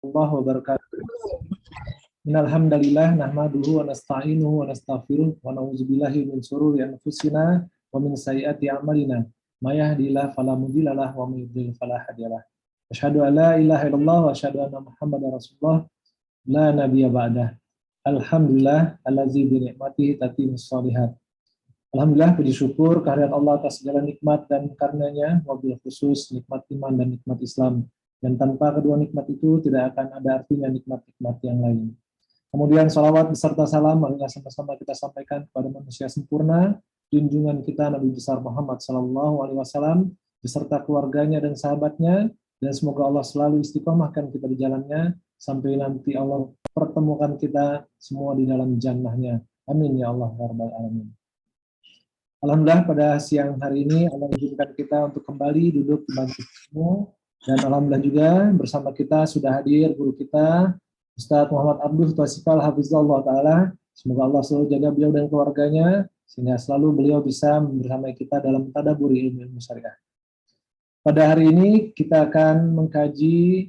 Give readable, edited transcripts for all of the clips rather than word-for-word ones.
Warahmatullahi wabarakatuh. Innal hamdalillah nahmaduhu wa nasta'inuhu wa nastaghfiruh wa na'udzubillahi min shururi anfusina wa min sayyiati a'malina. May yahdihillahu fala mudhillalah wa may yudhlil fala hadiyalah. Asyhadu an la ilaha illallah wa asyhadu anna Muhammadar Rasulullah la nabiyya ba'dah. Alhamdulillah allazi bi ni'matihi tatimmus shalihat. Alhamdulillah, puji syukur kehadirat Allah atas segala nikmat dan karunia-Nya, wabil khusus nikmat iman dan nikmat Islam. Dan tanpa kedua nikmat itu tidak akan ada artinya nikmat-nikmat yang lain. Kemudian salawat beserta salam marilah sama-sama kita sampaikan kepada manusia sempurna, junjungan kita Nabi besar Muhammad SAW beserta keluarganya dan sahabatnya, dan semoga Allah selalu istiqomahkan kita di jalannya sampai nanti Allah pertemukan kita semua di dalam jannahnya. Amin ya Allah ya Rabbal Alamin. Alhamdulillah pada siang hari ini Allah izinkan kita untuk kembali duduk di bangku dan alhamdulillah juga bersama kita sudah hadir guru kita Ustadz Muhammad Abdul Twasikal Hafizullah Ta'ala. Semoga Allah selalu jaga beliau dan keluarganya sehingga selalu beliau bisa bersama kita dalam tadabburi ilmu syariah. Pada hari ini kita akan mengkaji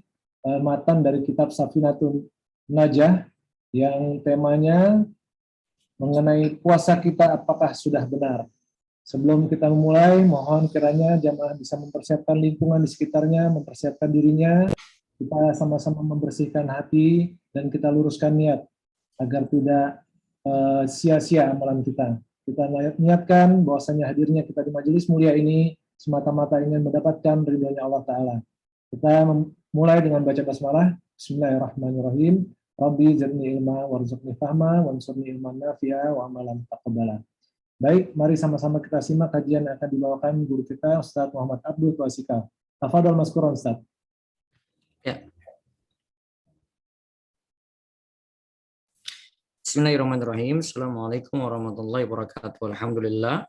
matan dari kitab Safinatun Najah yang temanya mengenai puasa kita apakah sudah benar. Sebelum kita memulai, mohon kiranya jamaah bisa mempersiapkan lingkungan di sekitarnya, mempersiapkan dirinya, kita sama-sama membersihkan hati dan kita luruskan niat agar tidak sia-sia amalan kita. Kita niatkan bahwasanya hadirnya kita di majelis mulia ini semata-mata ingin mendapatkan ridhonya Allah Ta'ala. Kita mulai dengan baca basmalah. Bismillahirrahmanirrahim. Rabbi zidni ilma warzuqni fahma wansurni ilman nafi'a wa amalan taqabbala. Baik, mari sama-sama kita simak kajian yang akan dibawakan guru kita Ustadz Muhammad Abdul Twasikal. Tafadhol maskuran Ustadz. Ya. Bismillahirrahmanirrahim. Assalamualaikum warahmatullahi wabarakatuh. Alhamdulillah.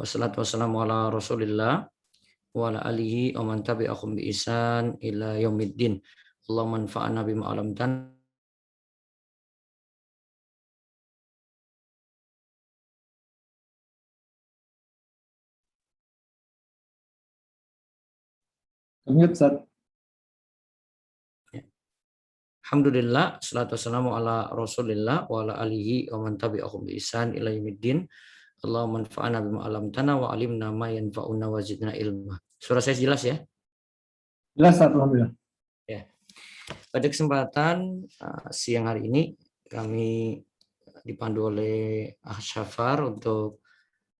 Wassalatu wassalamu ala Rasulillah wa ala alihi wa man tabi'ahum bi ihsan ila yaumiddin. Allahumma anfa'na bima 'allamtana. Alhamdulillah, salatu wassalamu ala Rasulillah wa ala alihi wa man tabi'ahum bi ihsan ila yaumiddin. Allahumma anfa'na bima 'allamtana wa 'allimna ma yanfa'una wa zidna ilma. Suara saya jelas ya? Jelas, alhamdulillah. Ya. Pada kesempatan siang hari ini kami dipandu oleh Syafar untuk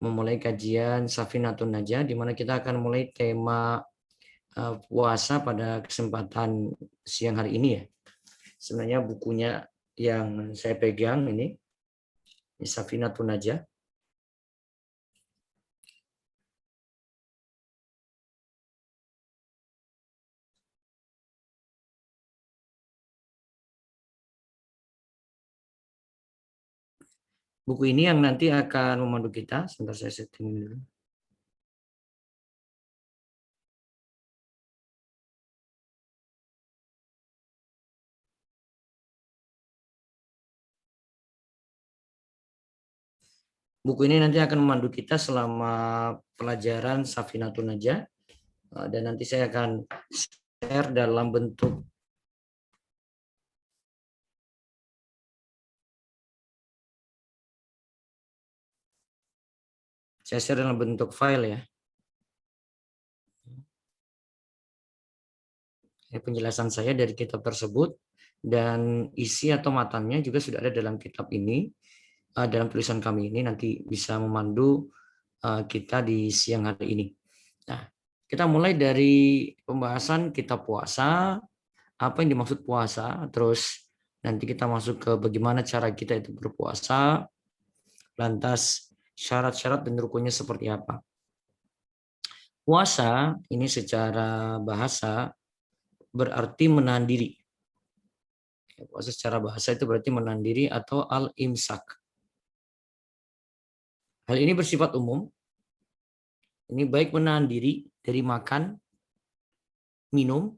memulai kajian Safinatun Najah, di mana kita akan mulai tema puasa pada kesempatan siang hari ini ya. Sebenarnya bukunya yang saya pegang ini Safinatun Najah. Buku ini yang nanti akan memandu kita. Sebentar saya setting dulu. Buku ini nanti akan memandu kita selama pelajaran Safinatun Najah, dan nanti saya akan share dalam bentuk file ya. Ini penjelasan saya dari kitab tersebut dan isi atau matannya juga sudah ada dalam kitab ini. Dalam tulisan kami ini nanti bisa memandu kita di siang hari ini. Nah, kita mulai dari pembahasan kitab puasa, apa yang dimaksud puasa, terus nanti kita masuk ke bagaimana cara kita itu berpuasa, lantas syarat-syarat dan rukunnya seperti apa. Puasa ini secara bahasa berarti menahan diri. Puasa secara bahasa itu berarti menahan diri atau al-imsak. Hal ini bersifat umum. Ini baik menahan diri dari makan, minum,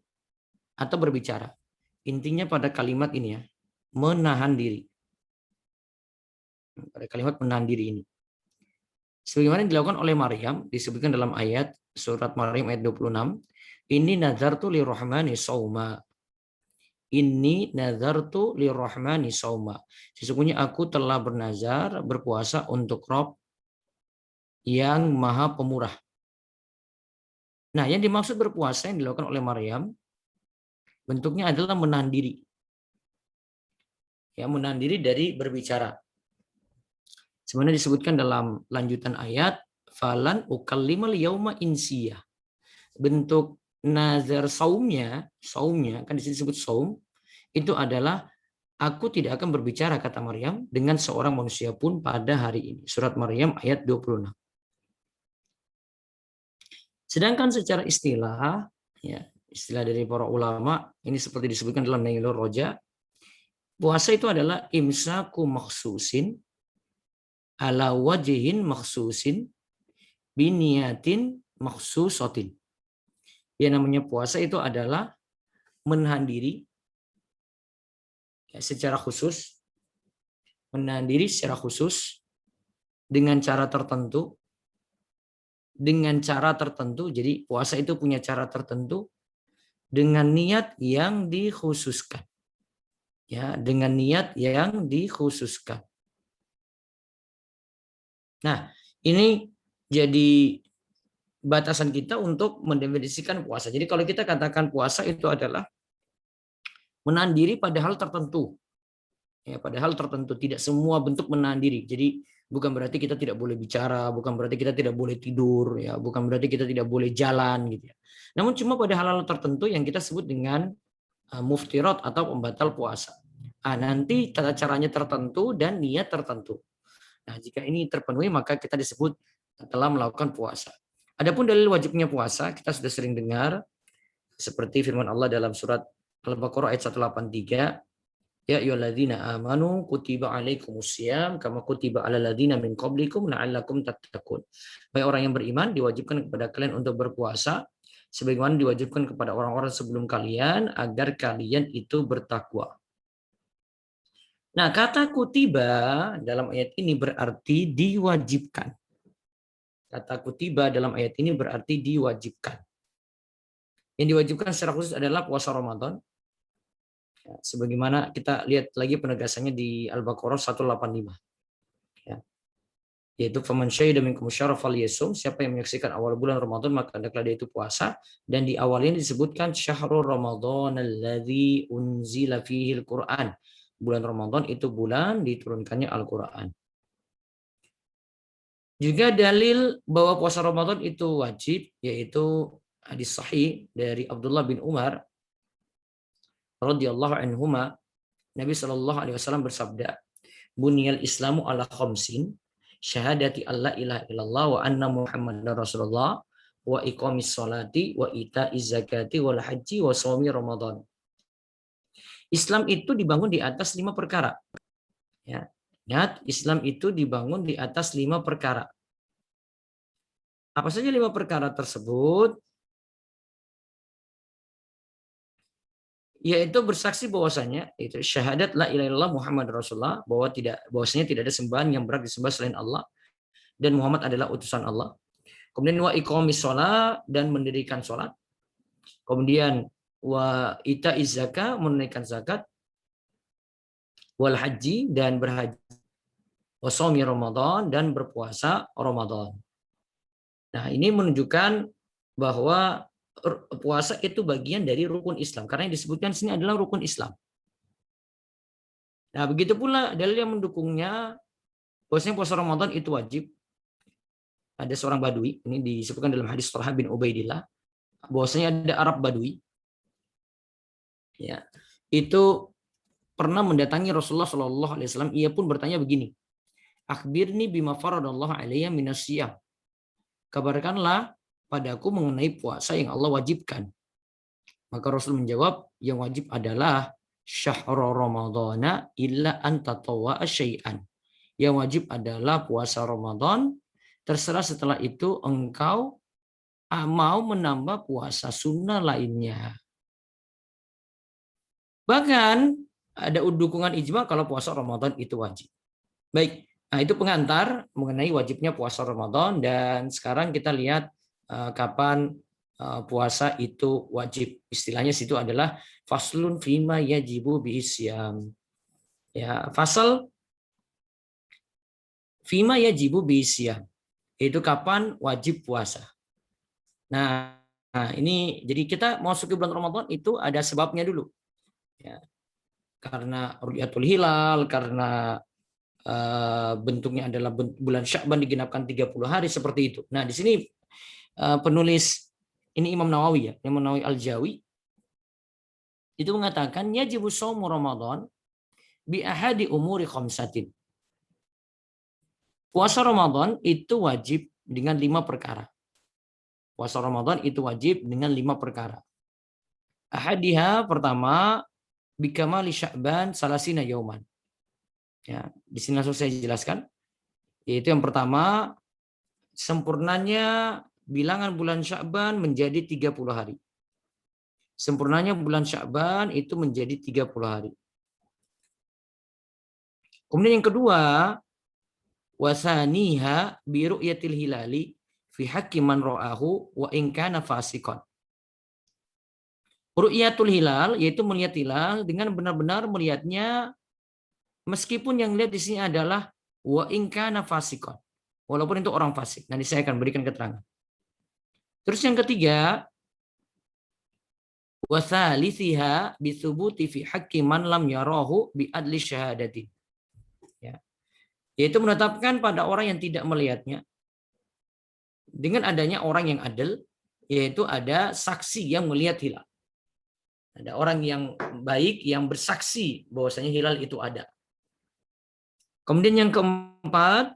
atau berbicara. Intinya pada kalimat ini ya, menahan diri. Pada kalimat menahan diri ini. Sebagaimana dilakukan oleh Maryam, disebutkan dalam ayat surat Maryam ayat 26, ini nazartu lirrahmani shauma. inni nazartu lirrahmani shauma. Sesungguhnya aku telah bernazar berpuasa untuk Rob yang Maha Pemurah. Nah, yang dimaksud berpuasa yang dilakukan oleh Maryam bentuknya adalah menahan diri. Ya, menahan diri dari berbicara. Sebenarnya disebutkan dalam lanjutan ayat, falan ukallimal yauma insiyah. Bentuk nazar saumnya kan di sini disebut saum, itu adalah aku tidak akan berbicara, kata Maryam, dengan seorang manusia pun pada hari ini. Surat Maryam ayat 26. Sedangkan secara istilah, ya, istilah dari para ulama, ini seperti disebutkan dalam Nailul Roja, puasa itu adalah imsaku makhsusin ala wajihin makhsusin biniyatin makhsusotin. Yang namanya puasa itu adalah menahan diri ya, secara khusus, menahan diri secara khusus dengan cara tertentu, jadi puasa itu punya cara tertentu dengan niat yang dikhususkan. Ya, dengan niat yang dikhususkan. Nah, ini jadi batasan kita untuk mendefinisikan puasa. Jadi kalau kita katakan puasa itu adalah menahan diri pada hal tertentu. Ya, pada hal tertentu, tidak semua bentuk menahan diri. Jadi bukan berarti kita tidak boleh bicara, bukan berarti kita tidak boleh tidur, ya, bukan berarti kita tidak boleh jalan gitu ya. Namun cuma pada hal-hal tertentu yang kita sebut dengan muftirat atau pembatal puasa. Nanti tata caranya tertentu dan niat tertentu. Nah, jika ini terpenuhi maka kita disebut telah melakukan puasa. Adapun dalil wajibnya puasa kita sudah sering dengar seperti firman Allah dalam surat Al-Baqarah ayat 183, ya ayyuhalladzina amanu kutiba alaikumusiyam kama kutiba alal ladzina min qablikum la'allakum tattaqun. Baik orang yang beriman diwajibkan kepada kalian untuk berpuasa sebagaimana diwajibkan kepada orang-orang sebelum kalian agar kalian itu bertakwa. Nah, kata kutiba dalam ayat ini berarti diwajibkan. Kata kutiba dalam ayat ini berarti diwajibkan. Yang diwajibkan secara khusus adalah puasa Ramadan. Ya, sebagaimana kita lihat lagi penegasannya di Al-Baqarah 185. Ya. Yaitu faman syahida minkum syahra falyasum, siapa yang menyaksikan awal bulan Ramadan maka hendaklah dia itu puasa, dan di awalnya disebutkan syahrul ramadhan alladzi unzila fihi al-Qur'an. Bulan Ramadan itu bulan diturunkannya Al-Qur'an. Juga dalil bahwa puasa Ramadan itu wajib yaitu hadis sahih dari Abdullah bin Umar radhiyallahu anhuma, Nabi sallallahu alaihi wasallam bersabda, "Bunyal Islamu ala khamsin, syahadati alla ilaha illallah wa anna Muhammadar Rasulullah wa iqamis sholati wa ita'iz zakati wal haji wa shaumi Ramadan." Islam itu dibangun di atas 5 perkara. Ya. Ingat, Islam itu dibangun di atas 5 perkara. Apa saja 5 perkara tersebut? Yaitu bersaksi bahwasanya itu syahadat la ilaha illallah Muhammad Rasulullah, bahwasanya tidak ada sembahan yang berhak disembah selain Allah dan Muhammad adalah utusan Allah. Kemudian wa iqamis shalah, dan mendirikan salat. Kemudian wa ita'iz zakat, menunaikan zakat. Wal haji, dan berhaji. Wa shaumi Ramadan, dan berpuasa Ramadan. Nah, ini menunjukkan bahwa puasa itu bagian dari rukun Islam, karena yang disebutkan di sini adalah rukun Islam. Nah, begitu pula dalil yang mendukungnya bahwasanya puasa Ramadan itu wajib. Ada seorang Badui, ini disebutkan dalam hadis Thalhah bin Ubaidillah, bahwasanya ada Arab Badui, ya, itu pernah mendatangi Rasulullah Shallallahu Alaihi Wasallam. Ia pun bertanya begini, akhbirni bima faradallahu alayya minas syiyam. Kabarkanlah padaku mengenai puasa yang Allah wajibkan. Maka Rasul menjawab, yang wajib adalah syahrul ramadhana illa an tatawwa'a syai'an. Yang wajib adalah puasa Ramadan, terserah setelah itu engkau mau menambah puasa sunnah lainnya. Bahkan ada dukungan ijma kalau puasa Ramadan itu wajib. Baik, nah itu pengantar mengenai wajibnya puasa Ramadan, dan sekarang kita lihat kapan puasa itu wajib. Istilahnya situ adalah faslun fima yajibu bihisyam. Ya, fasal fima yajibu bihisyam. Itu kapan wajib puasa. Nah, ini jadi kita masuk ke bulan Ramadan itu ada sebabnya dulu. Ya, karena ru'yatul hilal, karena bentuknya adalah bulan Sya'ban digenapkan 30 hari seperti itu. Nah, di sini penulis ini Imam Nawawi ya, Imam Nawawi Al-Jawi itu mengatakan yajibu shaumu Ramadan bi ahadi umuri khamsatin. Puasa Ramadan itu wajib dengan 5 perkara. Puasa Ramadan itu wajib dengan 5 perkara. Ahadiha pertama bikamali Sya'ban salasina yauman. Ya, di sini langsung saya jelaskan. Yaitu yang pertama sempurnanya bilangan bulan Sya'ban menjadi 30 hari. Sempurnanya bulan Sya'ban itu menjadi 30 hari. Kemudian yang kedua, wasaniha bi ru'yatil hilali fi haqqi man ra'ahu wa in kana fasiqan. Ru'yatul hilal yaitu melihat hilal dengan benar-benar melihatnya meskipun yang lihat di sini adalah wa in kana fasiqan. Walaupun itu orang fasik. Nanti saya akan berikan keterangan. Terus yang ketiga, wasalisiha bisubuti fi haqqi man lam yarahu bi adli syahadati. Ya. Yaitu menetapkan pada orang yang tidak melihatnya dengan adanya orang yang adil, yaitu ada saksi yang melihat hilal. Ada orang yang baik yang bersaksi bahwasanya hilal itu ada. Kemudian yang keempat,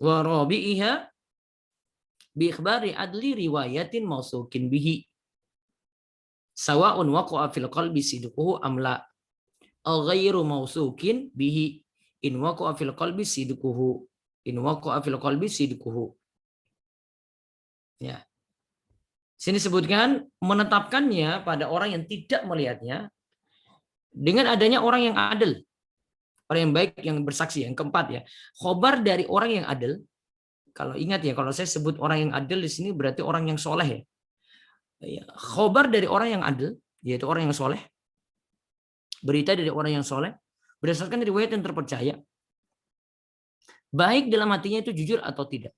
wa rabi'iha bi ikhbari adli riwayatin mausukin bihi. Sawa'un waqa'a fil qalbi sidquhu am la. Aw ghairu mausukin bihi in waqa'a fil qalbi sidquhu. In waqa'a fil qalbi sidquhu. Ya. Sini sebutkan menetapkannya pada orang yang tidak melihatnya dengan adanya orang yang adil. Orang yang baik yang bersaksi. Yang keempat ya. Khobar dari orang yang adil. Kalau ingat ya, kalau saya sebut orang yang adil di sini berarti orang yang soleh ya. Khobar dari orang yang adil, yaitu orang yang soleh. Berita dari orang yang soleh berdasarkan riwayat yang terpercaya. Baik dalam hatinya itu jujur atau tidak.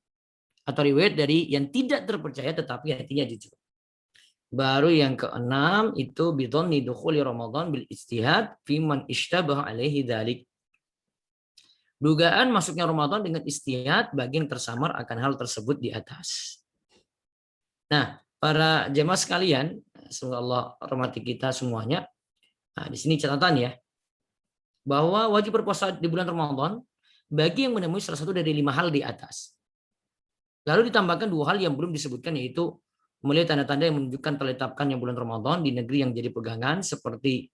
Atau riwayat dari yang tidak terpercaya tetapi hatinya jujur. Baru yang keenam itu bidhonni dukhuli Ramadan bil ijtihad fi man ishtabaha alaihi dzalik. Dugaan masuknya Ramadan dengan ijtihad bagi yang tersamar akan hal tersebut di atas. Nah, para jemaah sekalian, semoga Allah rahmati kita semuanya. Nah, di sini catatan ya, bahwa wajib berpuasa di bulan Ramadan bagi yang menemui salah satu dari 5 hal di atas. Lalu ditambahkan 2 hal yang belum disebutkan, yaitu melihat tanda-tanda yang menunjukkan telah ditetapkannya bulan Ramadan di negeri yang jadi pegangan, seperti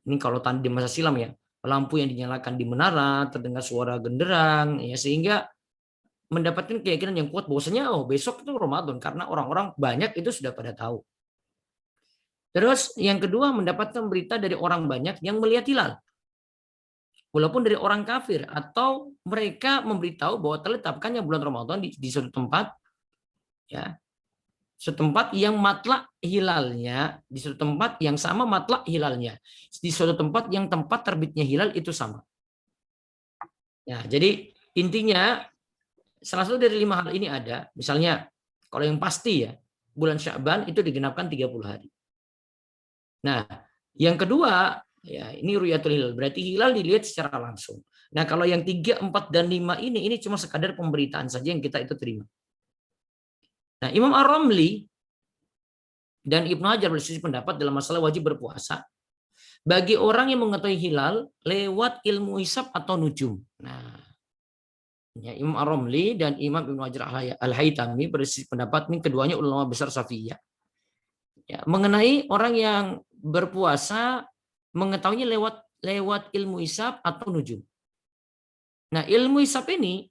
ini kalau tanda di masa silam ya, lampu yang dinyalakan di menara, terdengar suara genderang, ya, sehingga mendapatkan keyakinan yang kuat bahwasanya besok itu Ramadan karena orang-orang banyak itu sudah pada tahu. Terus yang kedua, mendapatkan berita dari orang banyak yang melihat hilal. Walaupun dari orang kafir atau mereka memberitahu bahwa telah ditetapkannya bulan Ramadan di suatu tempat, ya, setempat yang matlak hilalnya, di suatu tempat yang sama matlak hilalnya, di suatu tempat yang tempat terbitnya hilal itu sama. Ya, jadi intinya salah satu dari 5 hal ini ada, misalnya kalau yang pasti ya, bulan Sya'ban itu digenapkan 30 hari. Nah, yang kedua, ya ini ru'yatul hilal, berarti hilal dilihat secara langsung. Nah, kalau yang 3, 4, dan 5 ini cuma sekadar pemberitaan saja yang kita itu terima. Nah, Imam Ar-Ramli dan Ibnu Hajar berselisih pendapat dalam masalah wajib berpuasa bagi orang yang mengetahui hilal lewat ilmu hisab atau nujum. Nah, ya, Imam Ar-Ramli dan Imam Ibnu Hajar Al-Haytami berselisih pendapat, ini keduanya ulama besar Syafi'iyah. Ya, mengenai orang yang berpuasa mengetahuinya lewat ilmu hisab atau nujum. Nah, ilmu hisab ini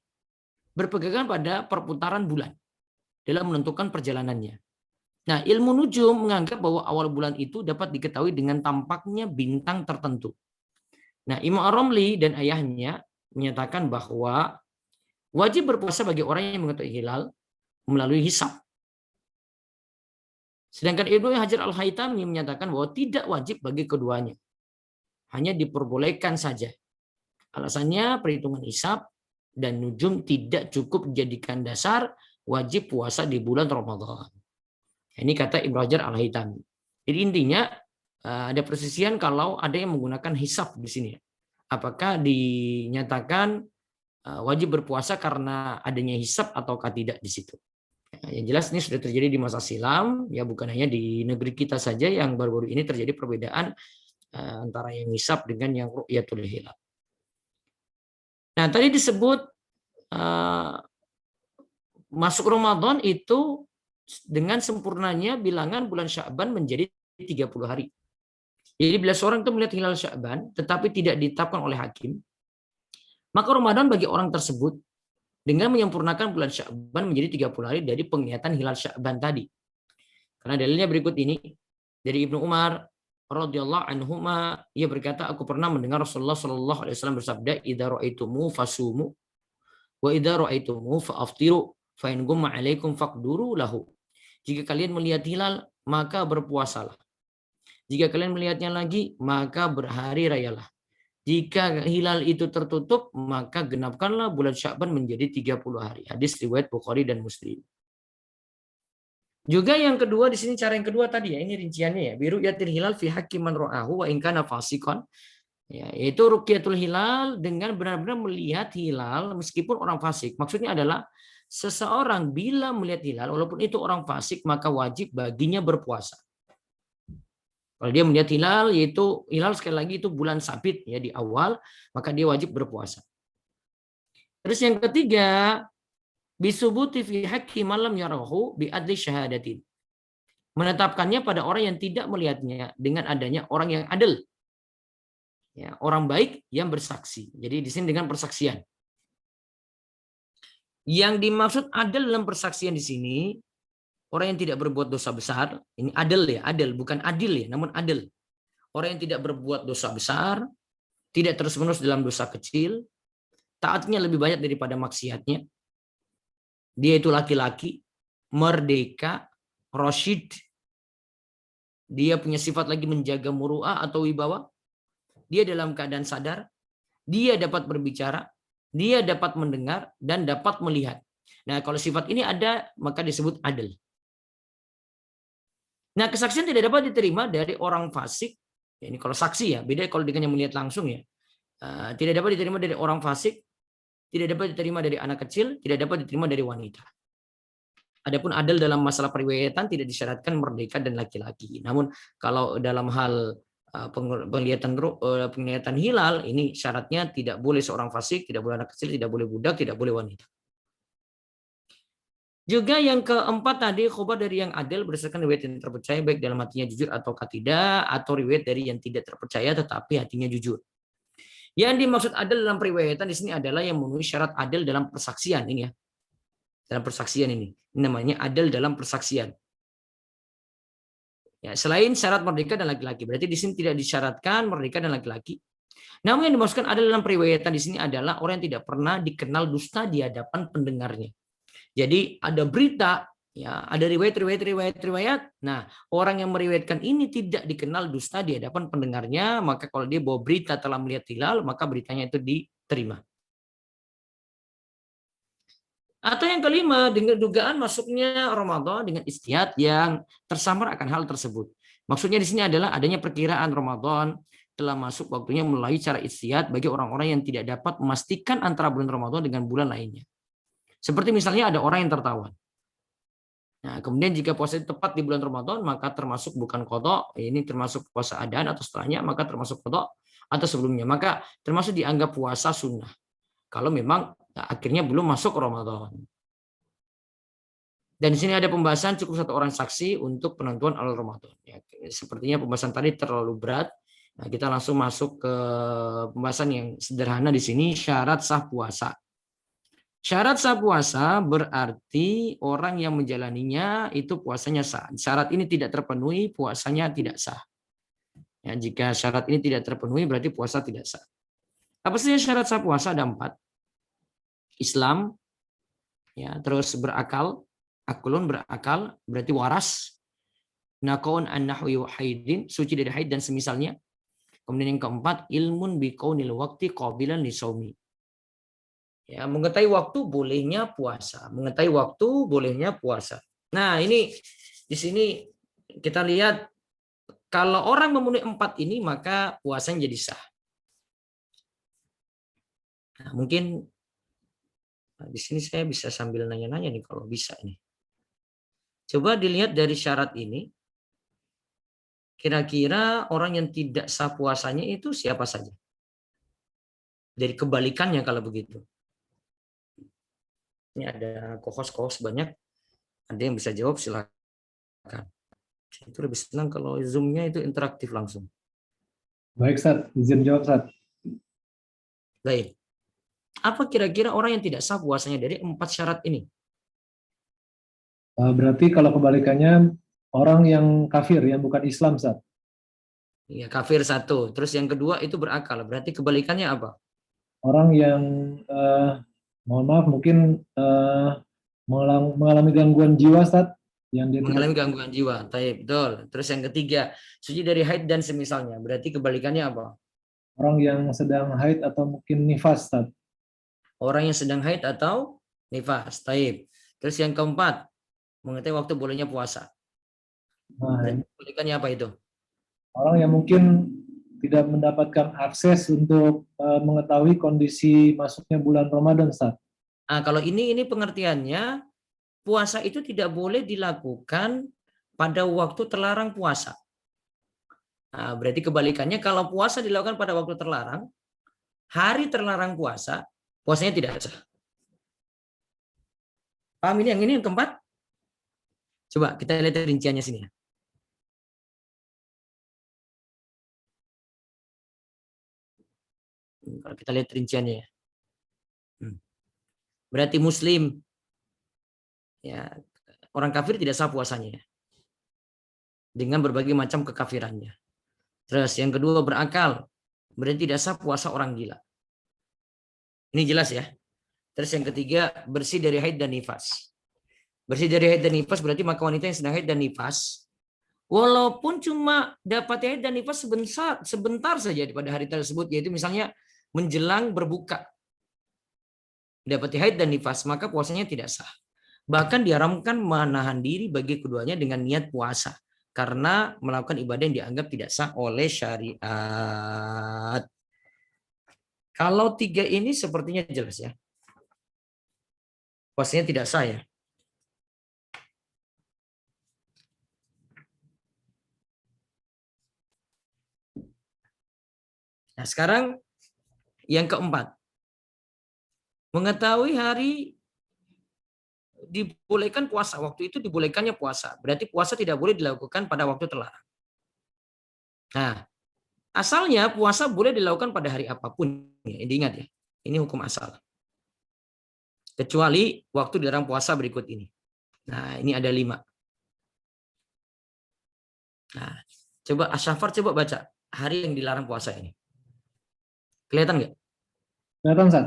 berpegangan pada perputaran bulan dalam menentukan perjalanannya. Nah, ilmu nujum menganggap bahwa awal bulan itu dapat diketahui dengan tampaknya bintang tertentu. Nah, Imam Ar-Ramli dan ayahnya menyatakan bahwa wajib berpuasa bagi orang yang mengetahui hilal melalui hisab. Sedangkan Ibnu Hajar Al-Haytami menyatakan bahwa tidak wajib bagi keduanya. Hanya diperbolehkan saja. Alasannya perhitungan hisab dan nujum tidak cukup dijadikan dasar wajib puasa di bulan Ramadan. Ini kata Ibnu Hajar Al-Haytami. Jadi intinya ada persisian kalau ada yang menggunakan hisab di sini. Apakah dinyatakan wajib berpuasa karena adanya hisab ataukah tidak di situ? Yang jelas ini sudah terjadi di masa silam, ya bukan hanya di negeri kita saja yang baru-baru ini terjadi perbedaan antara yang hisab dengan yang ru'yatul hilal. Nah, tadi disebut masuk Ramadan itu dengan sempurnanya bilangan bulan Sya'ban menjadi 30 hari. Jadi bila seorang itu melihat hilal Sya'ban tetapi tidak ditetapkan oleh hakim, maka Ramadan bagi orang tersebut dengan menyempurnakan bulan Sya'ban menjadi 30 hari dari penglihatan hilal Sya'ban tadi. Karena dalilnya berikut ini dari Ibnu Umar radhiyallahu anhuma, ia berkata, aku pernah mendengar Rasulullah sallallahu alaihi wasallam bersabda, idza ra'aitumu fasumu wa idza ra'aitumu fa'aftiru fa in gumma 'alaikum faqduru lahu. Jika kalian melihat hilal, maka berpuasalah. Jika kalian melihatnya lagi, maka berhari rayalah. Jika hilal itu tertutup, maka genapkanlah bulan Sya'ban menjadi 30 hari. Hadis riwayat Bukhari dan Muslim. Juga yang kedua di sini, cara yang kedua tadi ya, ini rinciannya ya. Biru yatil hilal fi haqqi man ra'ahu wa in kana fasiqan. Ya, yaitu ruqyatul hilal dengan benar-benar melihat hilal meskipun orang fasik. Maksudnya adalah seseorang bila melihat hilal walaupun itu orang fasik maka wajib baginya berpuasa. Kalau dia melihat hilal, yaitu hilal sekali lagi itu bulan sabit ya di awal, maka dia wajib berpuasa. Terus yang ketiga, bisubuti fi haqqi malam yarahu bi adli syahadatin. Menetapkannya pada orang yang tidak melihatnya dengan adanya orang yang adil. Ya, orang baik yang bersaksi. Jadi di sini dengan persaksian. Yang dimaksud adil dalam persaksian di sini, orang yang tidak berbuat dosa besar, ini adil ya, adil, bukan adil ya, namun adil. Orang yang tidak berbuat dosa besar, tidak terus-menerus dalam dosa kecil, taatnya lebih banyak daripada maksiatnya. Dia itu laki-laki, merdeka, rasyid. Dia punya sifat lagi menjaga muru'ah atau wibawa. Dia dalam keadaan sadar, dia dapat berbicara, dia dapat mendengar, dan dapat melihat. Nah, kalau sifat ini ada, maka disebut adil. Nah, kesaksian tidak dapat diterima dari orang fasik. Ya, ini kalau saksi ya, beda kalau dengan yang melihat langsung ya. Tidak dapat diterima dari orang fasik, tidak dapat diterima dari anak kecil, tidak dapat diterima dari wanita. Adapun adil dalam masalah periwayatan tidak disyaratkan merdeka dan laki-laki. Namun kalau dalam hal penglihatan hilal, ini syaratnya tidak boleh seorang fasik, tidak boleh anak kecil, tidak boleh budak, tidak boleh wanita. Juga yang keempat tadi, khobar dari yang adil berdasarkan riwayat yang terpercaya, baik dalam hatinya jujur atau tidak, atau riwayat dari yang tidak terpercaya tetapi hatinya jujur. Yang dimaksud adil dalam periwayatan di sini adalah yang memenuhi syarat adil dalam persaksian ini ya. Dalam persaksian ini namanya adil dalam persaksian. Ya, selain syarat merdeka dan laki-laki, berarti di sini tidak disyaratkan merdeka dan laki-laki. Namun yang dimaksudkan adil dalam periwayatan di sini adalah orang yang tidak pernah dikenal dusta di hadapan pendengarnya. Jadi ada berita, ya, ada riwayat. Nah, orang yang meriwayatkan ini tidak dikenal dusta di hadapan pendengarnya, maka kalau dia bawa berita telah melihat hilal, maka beritanya itu diterima. Atau yang kelima, dengan dugaan masuknya Ramadan dengan ijtihad yang tersamar akan hal tersebut. Maksudnya di sini adalah adanya perkiraan Ramadan telah masuk waktunya melalui cara ijtihad bagi orang-orang yang tidak dapat memastikan antara bulan Ramadan dengan bulan lainnya. Seperti misalnya ada orang yang tertawan. Nah, kemudian jika puasa tepat di bulan Ramadan, maka termasuk bukan qadha, ini termasuk puasa adaan atau setelahnya, maka termasuk qadha atau sebelumnya. Maka termasuk dianggap puasa sunnah. Kalau memang akhirnya belum masuk Ramadan. Dan di sini ada pembahasan cukup satu orang saksi untuk penentuan awal Ramadan. Ya, sepertinya pembahasan tadi terlalu berat. Nah, kita langsung masuk ke pembahasan yang sederhana di sini, syarat sah puasa. Syarat sah puasa berarti orang yang menjalaninya itu puasanya sah. Syarat ini tidak terpenuhi, puasanya tidak sah. Ya, jika syarat ini tidak terpenuhi, berarti puasa tidak sah. Apa saja syarat sah puasa? Ada 4. Islam, ya, terus berakal, akulun berakal, berarti waras. naqaun an nahwi haidin, suci dari haid dan semisalnya. Kemudian yang keempat, ilmun biqaunil waqti qabilan lisaumi. Ya, mengetahui waktu bolehnya puasa, mengetahui waktu bolehnya puasa. Nah, ini di sini kita lihat kalau orang memenuhi 4 ini maka puasanya jadi sah. Nah, mungkin di sini saya bisa sambil nanya-nanya nih kalau bisa nih. Coba dilihat dari syarat ini. Kira-kira orang yang tidak sah puasanya itu siapa saja? Dari kebalikannya kalau begitu. Ini ada kohos-kohos banyak. Ada yang bisa jawab, silakan. Itu lebih senang kalau Zoom-nya itu interaktif langsung. Baik, Ustaz. Izin jawab, Ustaz. Baik. Apa kira-kira orang yang tidak sah puasanya dari 4 syarat ini? Berarti kalau kebalikannya, orang yang kafir, yang bukan Islam, Ustaz. Ya, kafir 1. Terus yang kedua itu berakal. Berarti kebalikannya apa? Orang yang, mohon maaf, mungkin mengalami gangguan jiwa, Ustaz. Yang dia Mengalami gangguan jiwa. Taib, betul. Terus yang ketiga, suci dari haid dan semisalnya. Berarti kebalikannya apa? orang yang sedang haid atau mungkin nifas, Ustaz. Orang yang sedang haid atau nifas. Taib. Terus yang keempat, mengetahui waktu bolehnya puasa. Berarti kebalikannya apa itu? Orang yang mungkin tidak mendapatkan akses untuk mengetahui kondisi masuknya bulan Ramadan, Ustaz. Nah, kalau ini pengertiannya, puasa itu tidak boleh dilakukan pada waktu terlarang puasa. Nah, berarti kebalikannya, kalau puasa dilakukan pada waktu terlarang, hari terlarang puasa, puasanya tidak sah. Paham ini yang keempat? Coba kita lihat rinciannya sini ya. Kalau kita lihat rinciannya ya. Berarti muslim, ya, orang kafir tidak sah puasanya ya, dengan berbagai macam kekafirannya. Terus yang kedua berakal, berarti tidak sah puasa orang gila. Ini jelas ya. Terus yang ketiga bersih dari haid dan nifas. Bersih dari haid dan nifas berarti maka wanita yang sedang haid dan nifas, walaupun cuma dapat haid dan nifas sebentar saja pada hari tersebut, yaitu misalnya menjelang berbuka, dapat haid dan nifas, maka puasanya tidak sah. Bahkan diharamkan menahan diri bagi keduanya dengan niat puasa, karena melakukan ibadah yang dianggap tidak sah oleh syariat. Kalau 3 ini sepertinya jelas ya. Puasanya tidak sah ya. Nah, sekarang yang keempat. Mengetahui hari dibolehkan puasa. Waktu itu dibolehkannya puasa. Berarti puasa tidak boleh dilakukan pada waktu terlarang. Nah, asalnya puasa boleh dilakukan pada hari apapun. Ingat ya, ini hukum asal. Kecuali waktu dilarang puasa berikut ini. Nah, ini ada 5. Nah, coba Asyafar coba baca hari yang dilarang puasa ini. Kelihatan nggak? Kelihatan, Ustaz.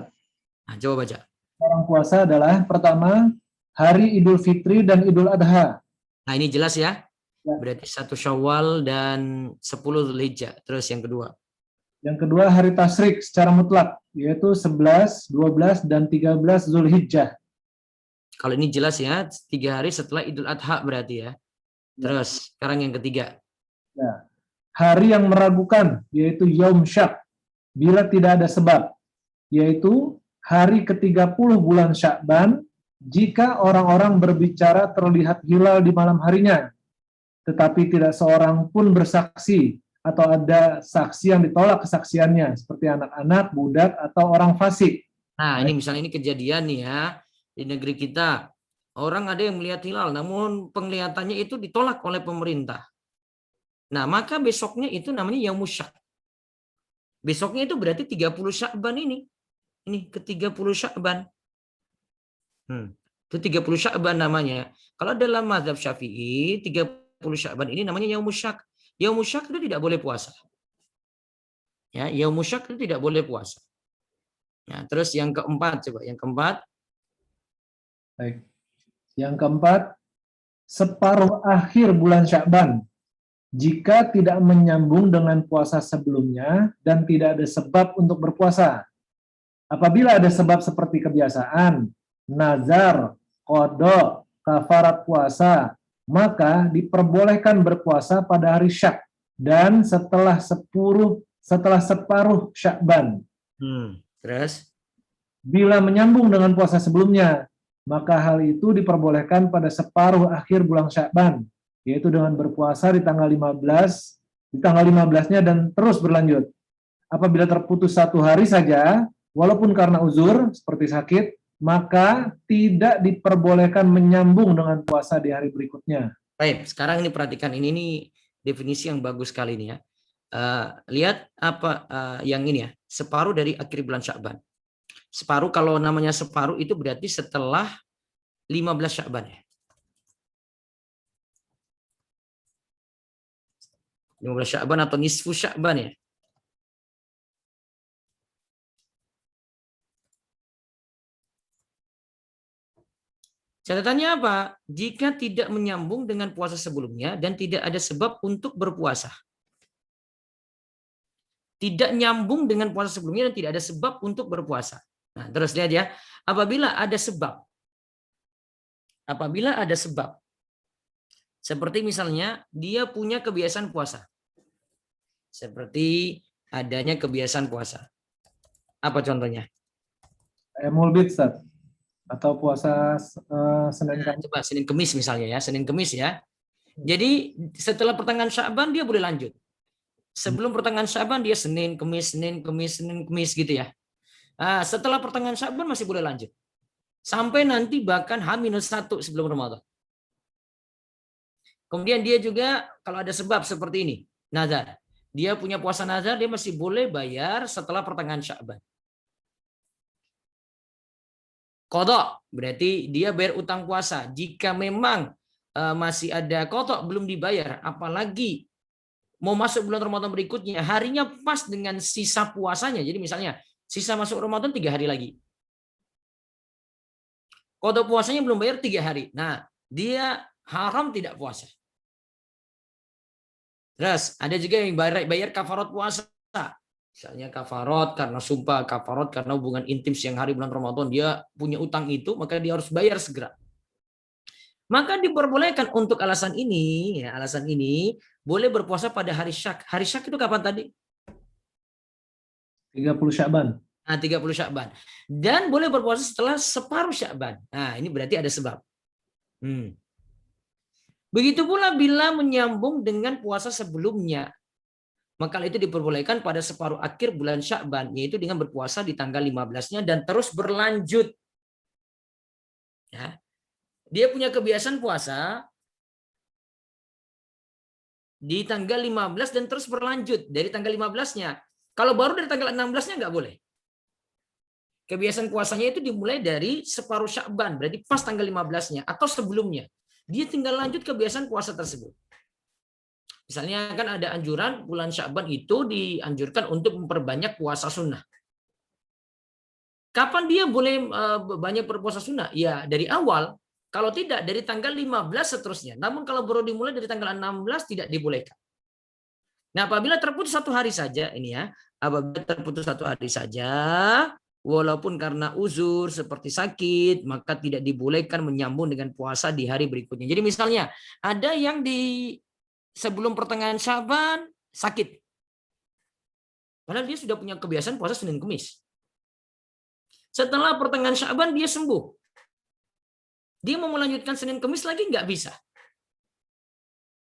Nah, coba baca. Orang puasa adalah pertama hari Idul Fitri dan Idul Adha. Nah, ini jelas ya. Berarti 1 Syawal dan 10 Dzulhijjah. Terus yang kedua. Yang kedua hari Tasyrik secara mutlak, yaitu 11, 12, dan 13 Zulhijjah. Kalau ini jelas ya, 3 hari setelah Idul Adha berarti ya. Terus sekarang yang ketiga. Ya. Hari yang meragukan, yaitu Yaum Syak, bila tidak ada sebab, yaitu hari ke-30 bulan Sya'ban, jika orang-orang berbicara terlihat hilal di malam harinya, tetapi tidak seorang pun bersaksi, atau ada saksi yang ditolak kesaksiannya, seperti anak-anak, budak, atau orang fasik. Nah, ini misalnya ini kejadian nih ya, di negeri kita. Orang ada yang melihat hilal, namun penglihatannya itu ditolak oleh pemerintah. Nah, maka besoknya itu namanya Yaum Syak. Besoknya itu berarti 30 Sya'ban ini. Ini ke-30 Sya'ban. Itu 30 Sya'ban namanya. Kalau dalam mazhab Syafi'i, 30 Sya'ban ini namanya Yaum Syak. Yaum Syak itu tidak boleh puasa. Ya, Yaum Syak itu tidak boleh puasa. Nah, terus yang keempat coba, yang keempat. Baik. Yang keempat, separuh akhir bulan Sya'ban jika tidak menyambung dengan puasa sebelumnya dan tidak ada sebab untuk berpuasa. Apabila ada sebab seperti kebiasaan, nazar, qada, kafarat puasa, maka diperbolehkan berpuasa pada hari Syak dan setelah separuh Sya'ban. Terus? Bila menyambung dengan puasa sebelumnya, maka hal itu diperbolehkan pada separuh akhir bulan Sya'ban, yaitu dengan berpuasa di tanggal 15-nya dan terus berlanjut. Apabila terputus satu hari saja, walaupun karena uzur seperti sakit, maka tidak diperbolehkan menyambung dengan puasa di hari berikutnya. Baik, sekarang ini perhatikan ini definisi yang bagus sekali ini ya. Lihat apa yang ini ya, separuh dari akhir bulan Sya'ban. Separuh, kalau namanya separuh itu berarti setelah 15 Sya'ban ya. 15 Sya'ban atau nisfu Sya'ban ya. Catatannya apa? Jika tidak menyambung dengan puasa sebelumnya dan tidak ada sebab untuk berpuasa. Tidak nyambung dengan puasa sebelumnya dan tidak ada sebab untuk berpuasa. Nah, terus lihat ya, apabila ada sebab. Apabila ada sebab. Seperti misalnya dia punya kebiasaan puasa. Seperti adanya kebiasaan puasa. Apa contohnya? Emul Bitsat atau puasa Senin Kamis. Coba Senin Kemis misalnya ya, Senin Kemis ya. Jadi setelah pertengahan Sya'ban dia boleh lanjut. Sebelum pertengahan Sya'ban dia Senin, Kemis, Senin, Kemis, Senin, Kemis gitu ya. Nah, setelah pertengahan Sya'ban masih boleh lanjut. Sampai nanti bahkan H-1 sebelum Ramadan. Kemudian dia juga kalau ada sebab seperti ini, nazar. Dia punya puasa nazar, dia masih boleh bayar setelah pertengahan Sya'ban. Qadha, berarti dia bayar utang puasa. Jika memang masih ada qadha belum dibayar, apalagi mau masuk bulan Ramadan berikutnya, harinya pas dengan sisa puasanya. Jadi misalnya, sisa masuk Ramadan 3 hari lagi. Qadha puasanya belum bayar 3 hari. Nah, dia haram tidak puasa. Terus, ada juga yang bayar kafarat puasa. Misalnya kafarat karena sumpah, kafarat karena hubungan intim siang hari bulan Ramadan. Dia punya utang itu, maka dia harus bayar segera. Maka diperbolehkan untuk alasan ini, boleh berpuasa pada hari Syak. Hari Syak itu kapan tadi? 30 Sya'ban. Nah, 30 Sya'ban. Dan boleh berpuasa setelah separuh Sya'ban. Nah, ini berarti ada sebab. Begitu pula bila menyambung dengan puasa sebelumnya. Maka itu diperbolehkan pada separuh akhir bulan Sya'ban, yaitu dengan berpuasa di tanggal 15-nya dan terus berlanjut. Ya. Dia punya kebiasaan puasa di tanggal 15 dan terus berlanjut dari tanggal 15-nya. Kalau baru dari tanggal 16-nya nggak boleh. Kebiasaan puasanya itu dimulai dari separuh Sya'ban, berarti pas tanggal 15-nya atau sebelumnya. Dia tinggal lanjut kebiasaan puasa tersebut. Misalnya kan ada anjuran bulan Sya'ban itu dianjurkan untuk memperbanyak puasa sunnah. Kapan dia boleh banyak berpuasa sunnah? Ya dari awal. Kalau tidak, dari tanggal 15 seterusnya. Namun kalau baru dimulai dari tanggal 16 tidak dibolehkan. Nah, apabila terputus satu hari saja, walaupun karena uzur seperti sakit, maka tidak dibolehkan menyambung dengan puasa di hari berikutnya. Jadi misalnya, ada yang sebelum pertengahan Sya'ban sakit. Padahal dia sudah punya kebiasaan puasa Senin Kemis. Setelah pertengahan Sya'ban dia sembuh. Dia mau melanjutkan Senin Kemis lagi nggak bisa.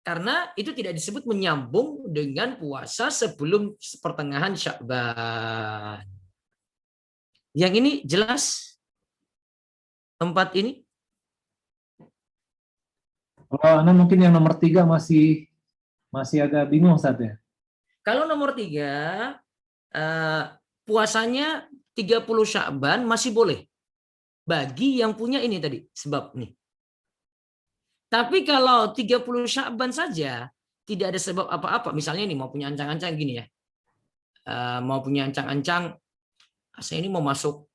Karena itu tidak disebut menyambung dengan puasa sebelum pertengahan Sya'ban. Yang ini jelas? Tempat ini? Kalau Anda mungkin yang nomor 3 masih agak bingung Ustaz ya. Kalau nomor 3, puasanya 30 Sya'ban masih boleh. Bagi yang punya ini tadi, sebab nih. Tapi kalau 30 Sya'ban saja, tidak ada sebab apa-apa. Misalnya nih, mau punya ancang-ancang gini ya. Mau punya ancang-ancang, saya ini mau masuk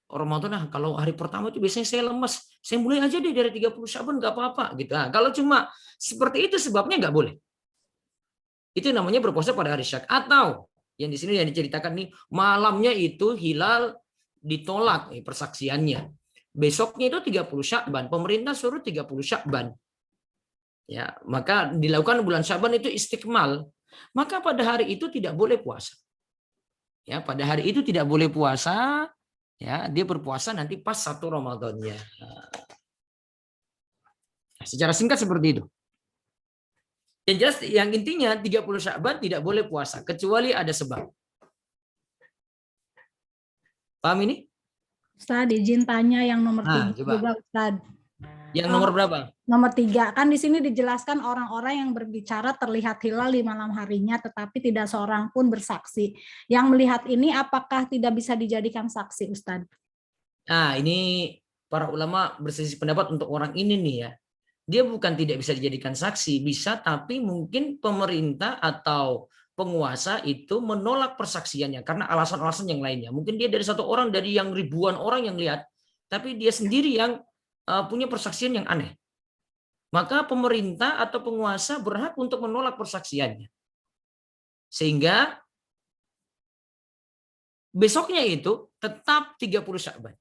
Ramadan, nah kalau hari pertama itu biasanya saya lemes, saya mulai aja deh dari 30 Sya'ban nggak apa-apa gitu. Nah, kalau cuma seperti itu sebabnya nggak boleh. Itu namanya berpuasa pada hari Syak. Atau yang di sini yang diceritakan nih, malamnya itu hilal ditolak persaksiannya. Besoknya itu 30 Sya'ban, pemerintah suruh 30 Sya'ban. Ya, maka dilakukan bulan Sya'ban itu istiqmal. Maka pada hari itu tidak boleh puasa. Ya, pada hari itu tidak boleh puasa. Ya, dia berpuasa nanti pas 1 Ramadannya. Nah, secara singkat seperti itu. Yang jelas, yang intinya 30 Sya'ban tidak boleh puasa kecuali ada sebab. Paham ini? Ustaz, izin tanya yang nomor 3 juga, Ustaz. Yang nomor berapa? Nomor 3, kan di sini dijelaskan orang-orang yang berbicara terlihat hilal di malam harinya, tetapi tidak seorang pun bersaksi. Yang melihat ini apakah tidak bisa dijadikan saksi, Ustaz? Nah, ini para ulama berselisih pendapat untuk orang ini nih ya. Dia bukan tidak bisa dijadikan saksi, bisa, tapi mungkin pemerintah atau penguasa itu menolak persaksiannya karena alasan-alasan yang lainnya. Mungkin dia dari satu orang, dari yang ribuan orang yang lihat, tapi dia sendiri yang punya persaksian yang aneh. Maka pemerintah atau penguasa berhak untuk menolak persaksiannya. Sehingga besoknya itu tetap 30 Sya'ban.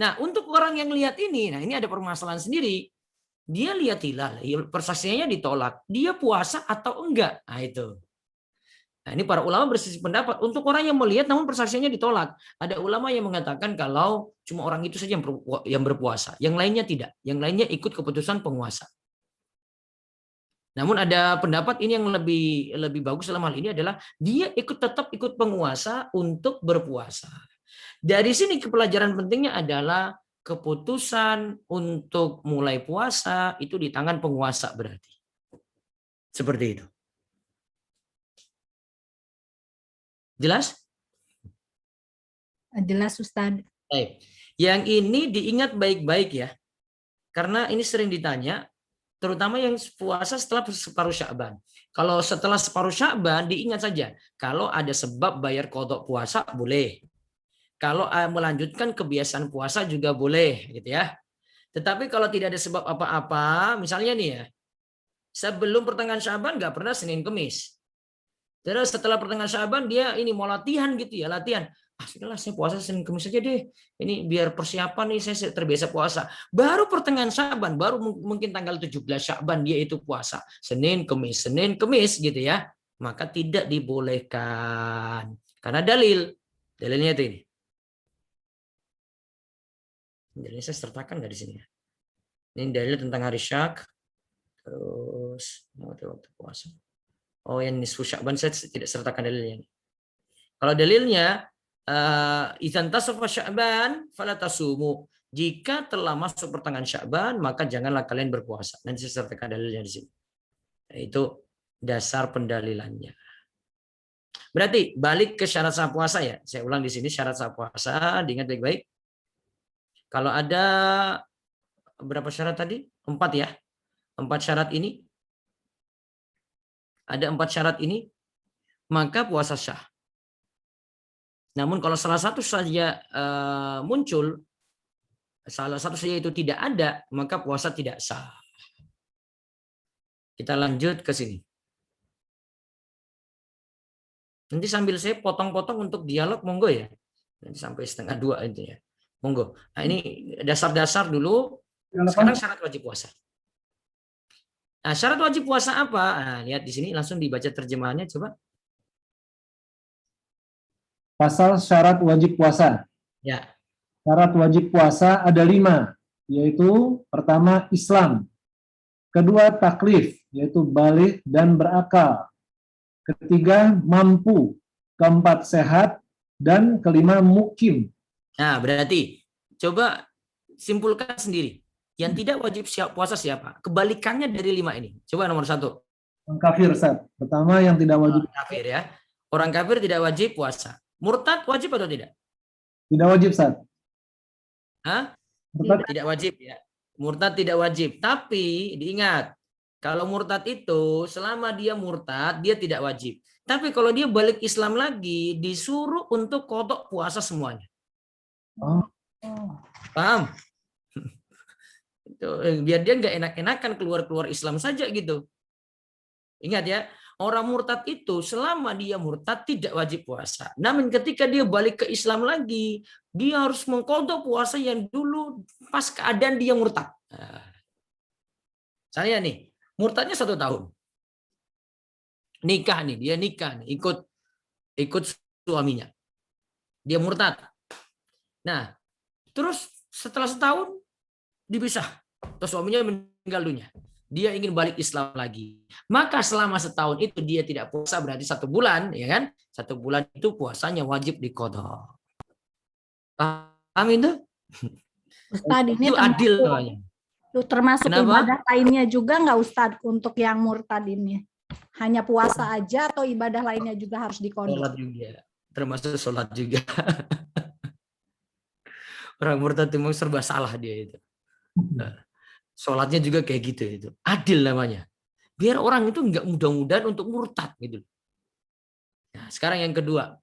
Nah, untuk orang yang lihat ini, nah ini ada permasalahan sendiri. Dia lihat hilal, persaksiannya ditolak. Dia puasa atau enggak? Nah, itu. Nah, ini para ulama berselisih pendapat. Untuk orang yang melihat namun persaksiannya ditolak. Ada ulama yang mengatakan kalau cuma orang itu saja yang berpuasa. Yang lainnya tidak. Yang lainnya ikut keputusan penguasa. Namun ada pendapat ini yang lebih bagus dalam hal ini adalah dia tetap ikut penguasa untuk berpuasa. Dari sini pelajaran pentingnya adalah keputusan untuk mulai puasa itu di tangan penguasa berarti. Seperti itu. Jelas? Jelas, Ustaz. Baik. Yang ini diingat baik-baik ya. Karena ini sering ditanya, terutama yang puasa setelah separuh Sya'ban. Kalau setelah separuh Sya'ban diingat saja, kalau ada sebab bayar qadha puasa boleh. Kalau melanjutkan kebiasaan puasa juga boleh gitu ya. Tetapi kalau tidak ada sebab apa-apa, misalnya nih ya, sebelum pertengahan Sya'ban nggak pernah Senin Kemis. Terus setelah pertengahan Sya'ban dia ini mau latihan gitu ya, latihan. Sudahlah saya puasa Senin Kemis aja deh. Ini biar persiapan nih, saya terbiasa puasa. Baru pertengahan Sya'ban, baru mungkin tanggal 17 Sya'ban dia itu puasa. Senin Kemis gitu ya. Maka tidak dibolehkan. Karena dalilnya itu ini. Dalilnya saya sertakan nggak di sini ya. Ini dalil tentang hari Syak. Terus waktu puasa. Oh, yang nisfu Sya'ban saya tidak sertakan dalilnya. Kalau dalilnya idzan tasafa Sya'ban fala tasumu. Jika telah masuk pertengahan Sya'ban maka janganlah kalian berpuasa. Nanti saya sertakan dalilnya di sini. Itu dasar pendalilannya. Berarti balik ke syarat sah puasa ya. Saya ulang di sini syarat sah puasa, diingat baik-baik. Kalau ada berapa syarat tadi? 4 ya. 4 syarat ini. Ada 4 syarat ini, maka puasa sah. Namun kalau salah satu saja muncul, salah satu saja itu tidak ada, maka puasa tidak sah. Kita lanjut ke sini. Nanti sambil saya potong-potong untuk dialog, monggo ya. Nanti sampai 1:30 itu ya. Monggo. Nah, ini dasar-dasar dulu. Sekarang syarat wajib puasa. Nah, syarat wajib puasa apa? Nah, lihat di sini langsung dibaca terjemahannya coba. Pasal syarat wajib puasa. Ya. Syarat wajib puasa ada 5, yaitu pertama Islam, kedua taklif, yaitu balik dan berakal, ketiga mampu, keempat sehat, dan kelima mukim. Nah, berarti coba simpulkan sendiri. Yang tidak wajib puasa siapa? Kebalikannya dari 5 ini. Coba nomor 1. Orang kafir, Ustaz. Pertama yang tidak wajib. Orang kafir ya. Orang kafir tidak wajib puasa. Murtad wajib atau tidak? Tidak wajib, Ustaz. Hah? Murtad tidak wajib ya. Murtad tidak wajib. Tapi diingat, kalau murtad itu selama dia murtad dia tidak wajib. Tapi kalau dia balik Islam lagi disuruh untuk qadha puasa semuanya. Oh, Paham? Itu, biar dia nggak enak-enakan keluar Islam saja gitu. Ingat ya, orang murtad itu selama dia murtad tidak wajib puasa. Namun ketika dia balik ke Islam lagi, dia harus mengqadha puasa yang dulu pas keadaan dia murtad. Nah, saya nih, murtadnya 1 tahun. Nikah nih, dia nikah nih, ikut suaminya. Dia murtad. Nah, terus setelah setahun dipisah. Terus suaminya meninggal dunia. Dia ingin balik Islam lagi. Maka selama setahun itu dia tidak puasa, berarti 1 bulan, ya kan? 1 bulan itu puasanya wajib diqadha. Paham itu? Ustadz, ini Itu adil namanya. termasuk Kenapa? ibadah lainnya juga nggak Ustadz untuk yang murtad ini? Hanya puasa aja atau ibadah lainnya juga harus diqadha? Sholat juga. Termasuk sholat juga. Orang murtad itu memang serba salah dia itu. Sholatnya juga kayak gitu itu. Adil namanya. Biar orang itu nggak mudah-mudahan untuk murtad gitu. Nah, sekarang yang kedua.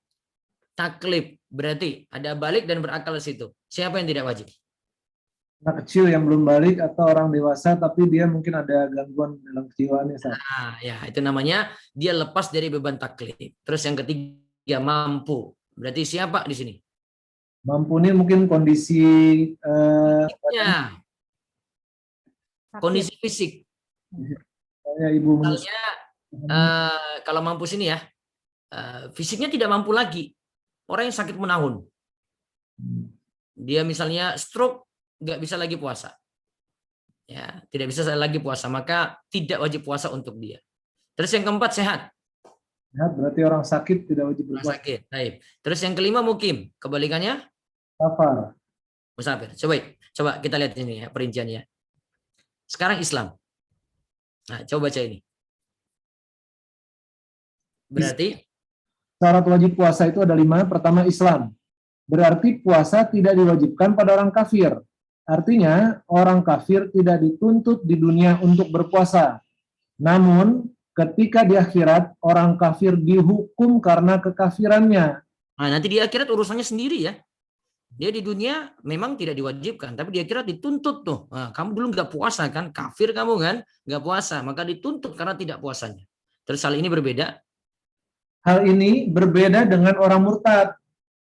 Taklif. Berarti ada balik dan berakal di situ. Siapa yang tidak wajib? anak kecil yang belum balik atau orang dewasa tapi dia mungkin ada gangguan dalam kejiwaannya. Nah, ya itu namanya dia lepas dari beban taklif. Terus yang ketiga mampu. Berarti siapa di sini? Mampu ini mungkin kondisi Ya, kondisi fisik. kayak ibu menyusui. Misalnya kalau mampu sini ya, fisiknya tidak mampu lagi. Orang yang sakit menahun. Dia misalnya stroke, nggak bisa lagi puasa. Ya, tidak bisa lagi puasa, maka tidak wajib puasa untuk dia. Terus yang keempat sehat. Sehat berarti orang sakit tidak wajib Orang berpuasa. sakit. Baik. Terus yang kelima mukim. Kebalikannya Safar. musafir. Coba kita lihat ini ya perinciannya. Sekarang Islam. Nah, coba baca ini. Berarti Syarat wajib puasa itu ada 5. Pertama Islam. Berarti puasa tidak diwajibkan pada orang kafir. Artinya orang kafir tidak dituntut di dunia untuk berpuasa. Namun ketika di akhirat orang kafir dihukum karena kekafirannya. nah, nanti di akhirat urusannya sendiri ya. Dia di dunia memang tidak diwajibkan, tapi di akhirat dituntut tuh. Nah, kamu dulu nggak puasa kan, kafir kamu kan, nggak puasa, maka dituntut karena tidak puasanya. Terus hal ini berbeda. Hal ini berbeda dengan orang murtad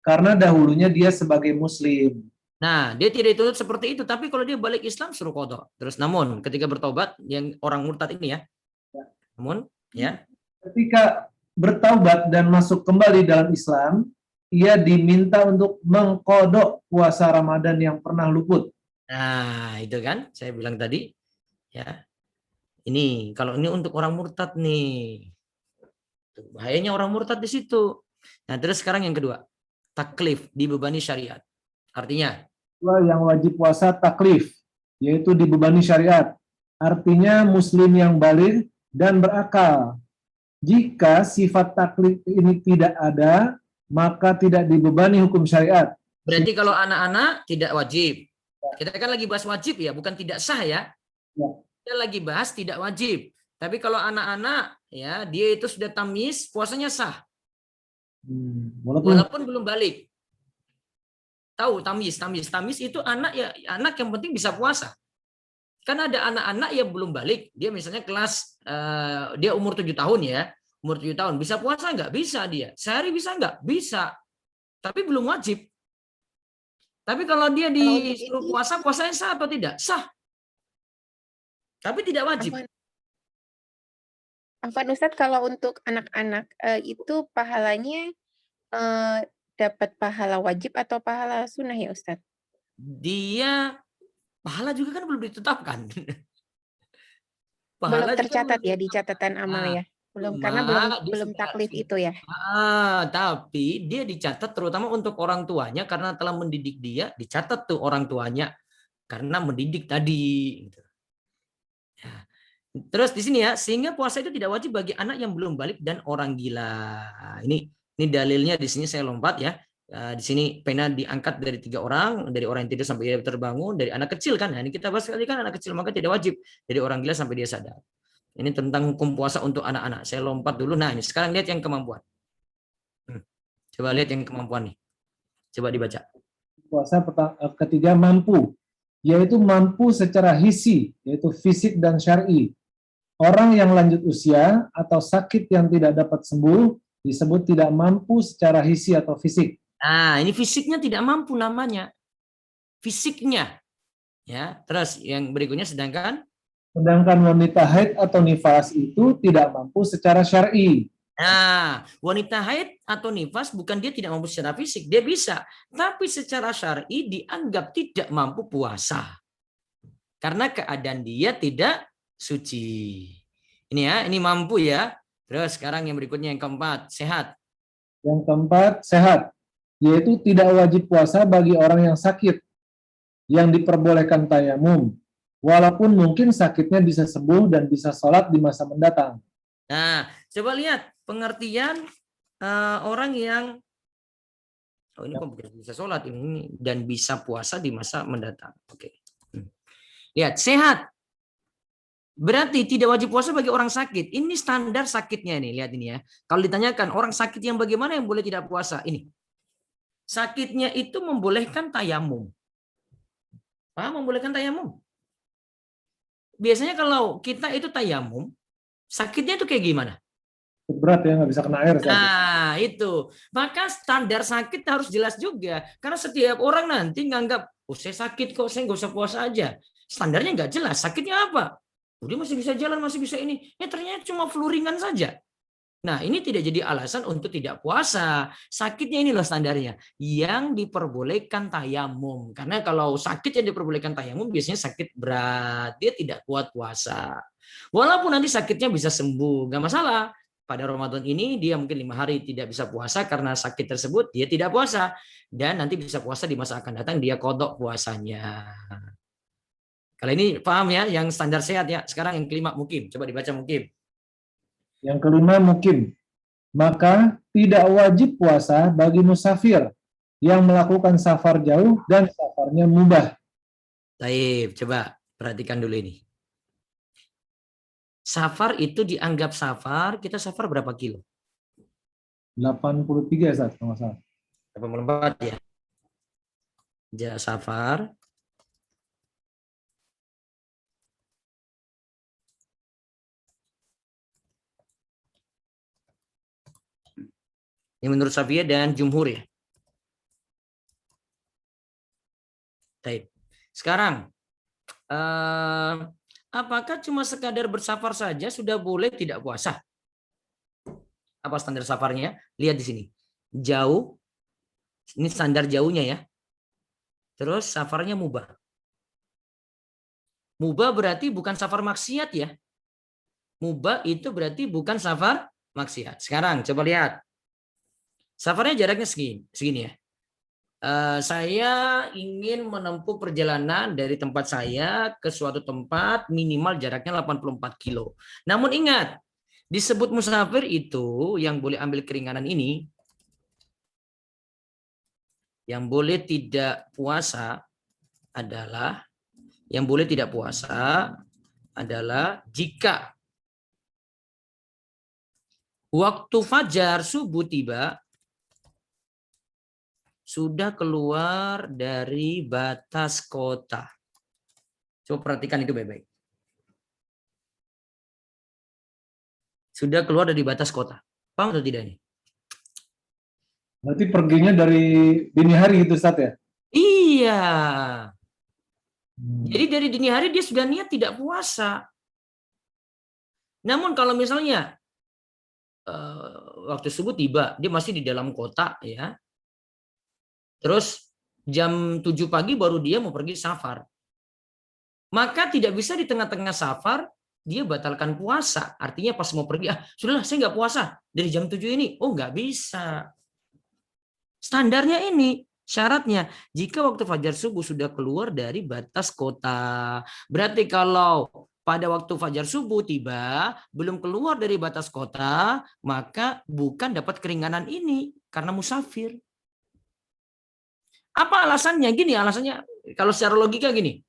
karena dahulunya dia sebagai muslim. Nah, dia tidak dituntut seperti itu, tapi kalau dia balik Islam suruh qadha. Terus namun ketika bertobat yang orang murtad ini ya. Namun ya, Ketika bertaubat dan masuk kembali dalam Islam, ia diminta untuk mengqadha puasa Ramadan yang pernah luput. nah itu kan saya bilang tadi ya. Ini kalau ini untuk orang murtad nih. Tuh, bahayanya orang murtad di situ. Nah, terus sekarang yang kedua, taklif, dibebani syariat. Artinya Yang wajib puasa taklif, yaitu dibebani syariat. Artinya muslim yang baligh dan berakal. Jika sifat taklif ini tidak ada, maka tidak dibebani hukum syariat. berarti kalau anak-anak tidak wajib. Kita kan lagi bahas wajib ya, bukan tidak sah ya. Ya. Kita lagi bahas tidak wajib. Tapi kalau anak-anak ya, dia itu sudah tamyiz, puasanya sah. Walaupun belum balik. Tahu tamyiz itu anak ya, anak yang penting bisa puasa. Kan ada anak-anak yang belum balik, dia misalnya kelas dia umur 7 tahun ya, umur 7 tahun bisa puasa nggak? Bisa dia. Sehari bisa nggak? Bisa. Tapi belum wajib. Tapi kalau dia disuruh puasa, puasanya sah atau tidak? Sah. Tapi tidak wajib. Afwan Ustadz, kalau untuk anak-anak itu pahalanya dapat pahala wajib atau pahala sunnah ya Ustadz? Dia pahala juga kan belum ditetapkan. Belum tercatat ya di catatan amal ya. Belum, karena belum taklif itu ya. Tapi dia dicatat terutama untuk orang tuanya karena telah mendidik dia, dicatat tuh orang tuanya karena mendidik tadi. Ya. Terus di sini ya, sehingga puasa itu tidak wajib bagi anak yang belum balik dan orang gila. Ini dalilnya di sini saya lompat ya. Di sini pena diangkat dari 3 orang, dari orang yang tidur sampai dia terbangun, dari anak kecil kan. Nah, ini kita bahas kali kan anak kecil maka tidak wajib, dari orang gila sampai dia sadar. Ini tentang hukum puasa untuk anak-anak. Saya lompat dulu. Nah, ini sekarang lihat yang kemampuan. Coba lihat yang kemampuan nih. Coba dibaca. puasa. Ketiga, mampu, yaitu mampu secara hisi, yaitu fisik dan syar'i. Orang yang lanjut usia atau sakit yang tidak dapat sembuh disebut tidak mampu secara hisi atau fisik. Nah, ini fisiknya tidak mampu namanya. Fisiknya. Ya, terus yang berikutnya sedangkan Wanita haid atau nifas itu tidak mampu secara syar'i. Nah, wanita haid atau nifas bukan dia tidak mampu secara fisik, dia bisa, tapi secara syar'i dianggap tidak mampu puasa. Karena keadaan dia tidak suci. Ini ya, ini mampu ya. Terus sekarang yang berikutnya yang keempat, sehat. Yang keempat, sehat, yaitu tidak wajib puasa bagi orang yang sakit, yang diperbolehkan tayamum, walaupun mungkin sakitnya bisa sembuh dan bisa sholat di masa mendatang. Nah, coba lihat pengertian orang yang ini kok bisa sholat ini dan bisa puasa di masa mendatang. Oke. Lihat, sehat. Berarti tidak wajib puasa bagi orang sakit. Ini standar sakitnya nih, lihat ini ya. Kalau ditanyakan orang sakit yang bagaimana yang boleh tidak puasa? Ini. Sakitnya itu membolehkan tayamum. Paham membolehkan tayamum? Biasanya kalau kita itu tayamum, sakitnya itu kayak gimana? Berat ya, nggak bisa kena air. Nah, itu. Maka standar sakit harus jelas juga. Karena setiap orang nanti nganggap, oh saya sakit kok, saya nggak usah puasa aja. Standarnya nggak jelas. Sakitnya apa? Oh, dia masih bisa jalan, masih bisa ini. Ya ternyata cuma flu ringan saja. Nah, ini tidak jadi alasan untuk tidak puasa. Sakitnya ini loh standarnya. Yang diperbolehkan tayamum. Karena kalau sakit yang diperbolehkan tayamum biasanya sakit berat. Dia tidak kuat puasa. Walaupun nanti sakitnya bisa sembuh. Nggak masalah. Pada Ramadan ini dia mungkin 5 hari tidak bisa puasa karena sakit tersebut. Dia tidak puasa. Dan nanti bisa puasa di masa akan datang. Dia qadha puasanya. Kalau ini paham ya, yang standar sehat ya. Sekarang yang kelima mukim. Coba dibaca mukim. Yang kelima mukim. Maka tidak wajib puasa bagi musafir yang melakukan safar jauh dan safarnya mubah. Baik, coba perhatikan dulu ini. Safar itu dianggap safar, kita safar berapa kilo? 83 ya, Ustaz, kalau nggak salah. 84 ya. Ja, safar. Ini menurut Syafi'iyah dan Jumhur ya. Baik. Sekarang, apakah cuma sekadar bersafar saja sudah boleh tidak puasa? Apa standar safarnya? Lihat di sini. Jauh. Ini standar jauhnya ya. Terus safarnya mubah. Mubah berarti bukan safar maksiat ya. Mubah itu berarti bukan safar maksiat. Sekarang coba lihat. Safarnya jaraknya segini ya. Saya ingin menempuh perjalanan dari tempat saya ke suatu tempat minimal jaraknya 84 kilo. Namun ingat, disebut musafir itu yang boleh ambil keringanan ini, yang boleh tidak puasa adalah jika waktu fajar subuh tiba, sudah keluar dari batas kota. Coba perhatikan itu baik-baik. Sudah keluar dari batas kota. Paham atau tidak ini? Berarti perginya dari dini hari itu, Ustaz ya? Iya. Jadi dari dini hari dia sudah niat tidak puasa. Namun kalau misalnya waktu subuh tiba, dia masih di dalam kota ya. Terus jam 7 pagi baru dia mau pergi safar. Maka tidak bisa di tengah-tengah safar dia batalkan puasa. Artinya pas mau pergi, sudahlah saya nggak puasa dari jam 7 ini. Oh nggak bisa. Standarnya ini, syaratnya jika waktu fajar subuh sudah keluar dari batas kota. Berarti kalau pada waktu fajar subuh tiba, belum keluar dari batas kota, maka bukan dapat keringanan ini karena musafir. Apa alasannya? Gini alasannya, kalau secara logika gini.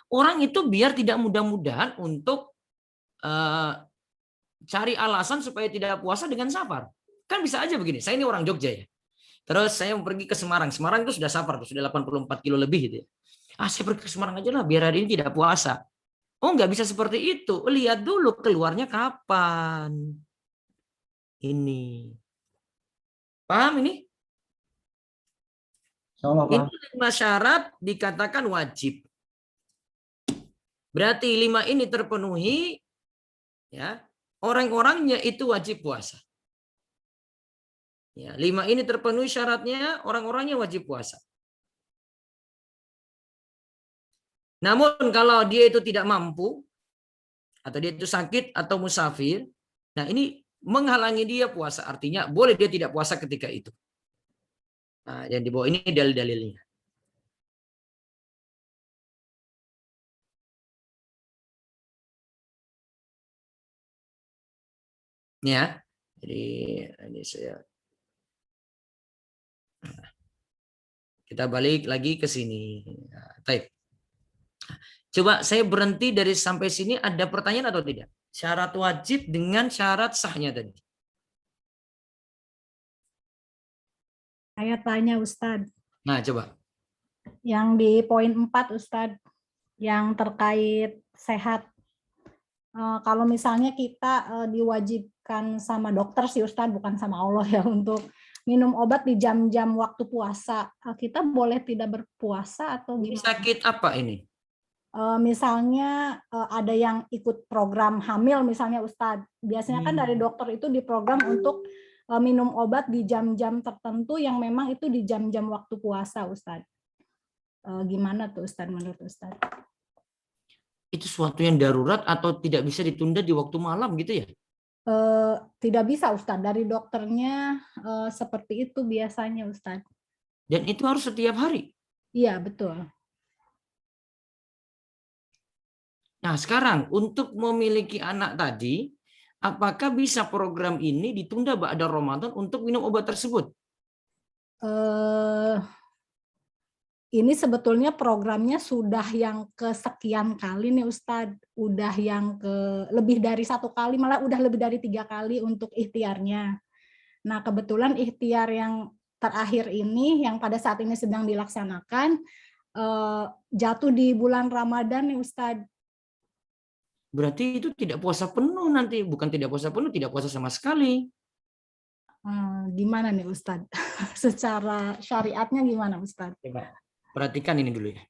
Orang itu biar tidak mudah-mudahan untuk cari alasan supaya tidak puasa dengan safar. Kan bisa aja begini, saya ini orang Jogja ya. Terus saya mau pergi ke Semarang. Semarang itu sudah safar, tuh, sudah 84 kilo lebih gitu ya. Saya pergi ke Semarang aja lah, biar hari ini tidak puasa. Oh, nggak bisa seperti itu. Lihat dulu keluarnya kapan. Ini. Paham ini? Insyaallah, Pak. Ini 5 syarat dikatakan wajib. Berarti 5 ini terpenuhi, ya, orang-orangnya itu wajib puasa. Ya, 5 ini terpenuhi syaratnya, orang-orangnya wajib puasa. Namun kalau dia itu tidak mampu, atau dia itu sakit atau musafir, nah ini menghalangi dia puasa. Artinya boleh dia tidak puasa ketika itu. Nah, yang di bawah ini dalil-dalilnya. Ya, jadi ini saya. Kita balik lagi ke sini. Nah, type. Coba saya berhenti dari sampai sini, ada pertanyaan atau tidak? Syarat wajib dengan syarat sahnya tadi. Saya tanya Ustadz, Nah, coba. yang di poin 4 Ustadz, yang terkait sehat. Kalau misalnya kita diwajibkan sama dokter sih Ustadz, bukan sama Allah ya, untuk minum obat di jam-jam waktu puasa, kita boleh tidak berpuasa atau gimana? Sakit apa ini? Misalnya ada yang ikut program hamil misalnya Ustadz, biasanya kan dari dokter itu diprogram untuk minum obat di jam-jam tertentu yang memang itu di jam-jam waktu puasa Ustadz. Gimana tuh Ustadz menurut Ustadz? Itu sesuatu yang darurat atau tidak bisa ditunda di waktu malam gitu ya? Tidak bisa Ustadz, dari dokternya seperti itu biasanya Ustadz. Dan itu harus setiap hari? Iya betul. Nah sekarang untuk memiliki anak tadi, apakah bisa program ini ditunda ba'da Ramadan untuk minum obat tersebut? Ini sebetulnya programnya sudah yang kesekian kali nih Ustadz, udah yang ke lebih dari 1 kali, malah udah lebih dari 3 kali untuk ikhtiarnya. Nah kebetulan ikhtiar yang terakhir ini, yang pada saat ini sedang dilaksanakan, jatuh di bulan Ramadan nih Ustadz. Berarti itu tidak puasa penuh nanti, bukan tidak puasa penuh, tidak puasa sama sekali. Gimana nih Ustadz? Secara syariatnya gimana Ustadz? Coba perhatikan ini dulu ya.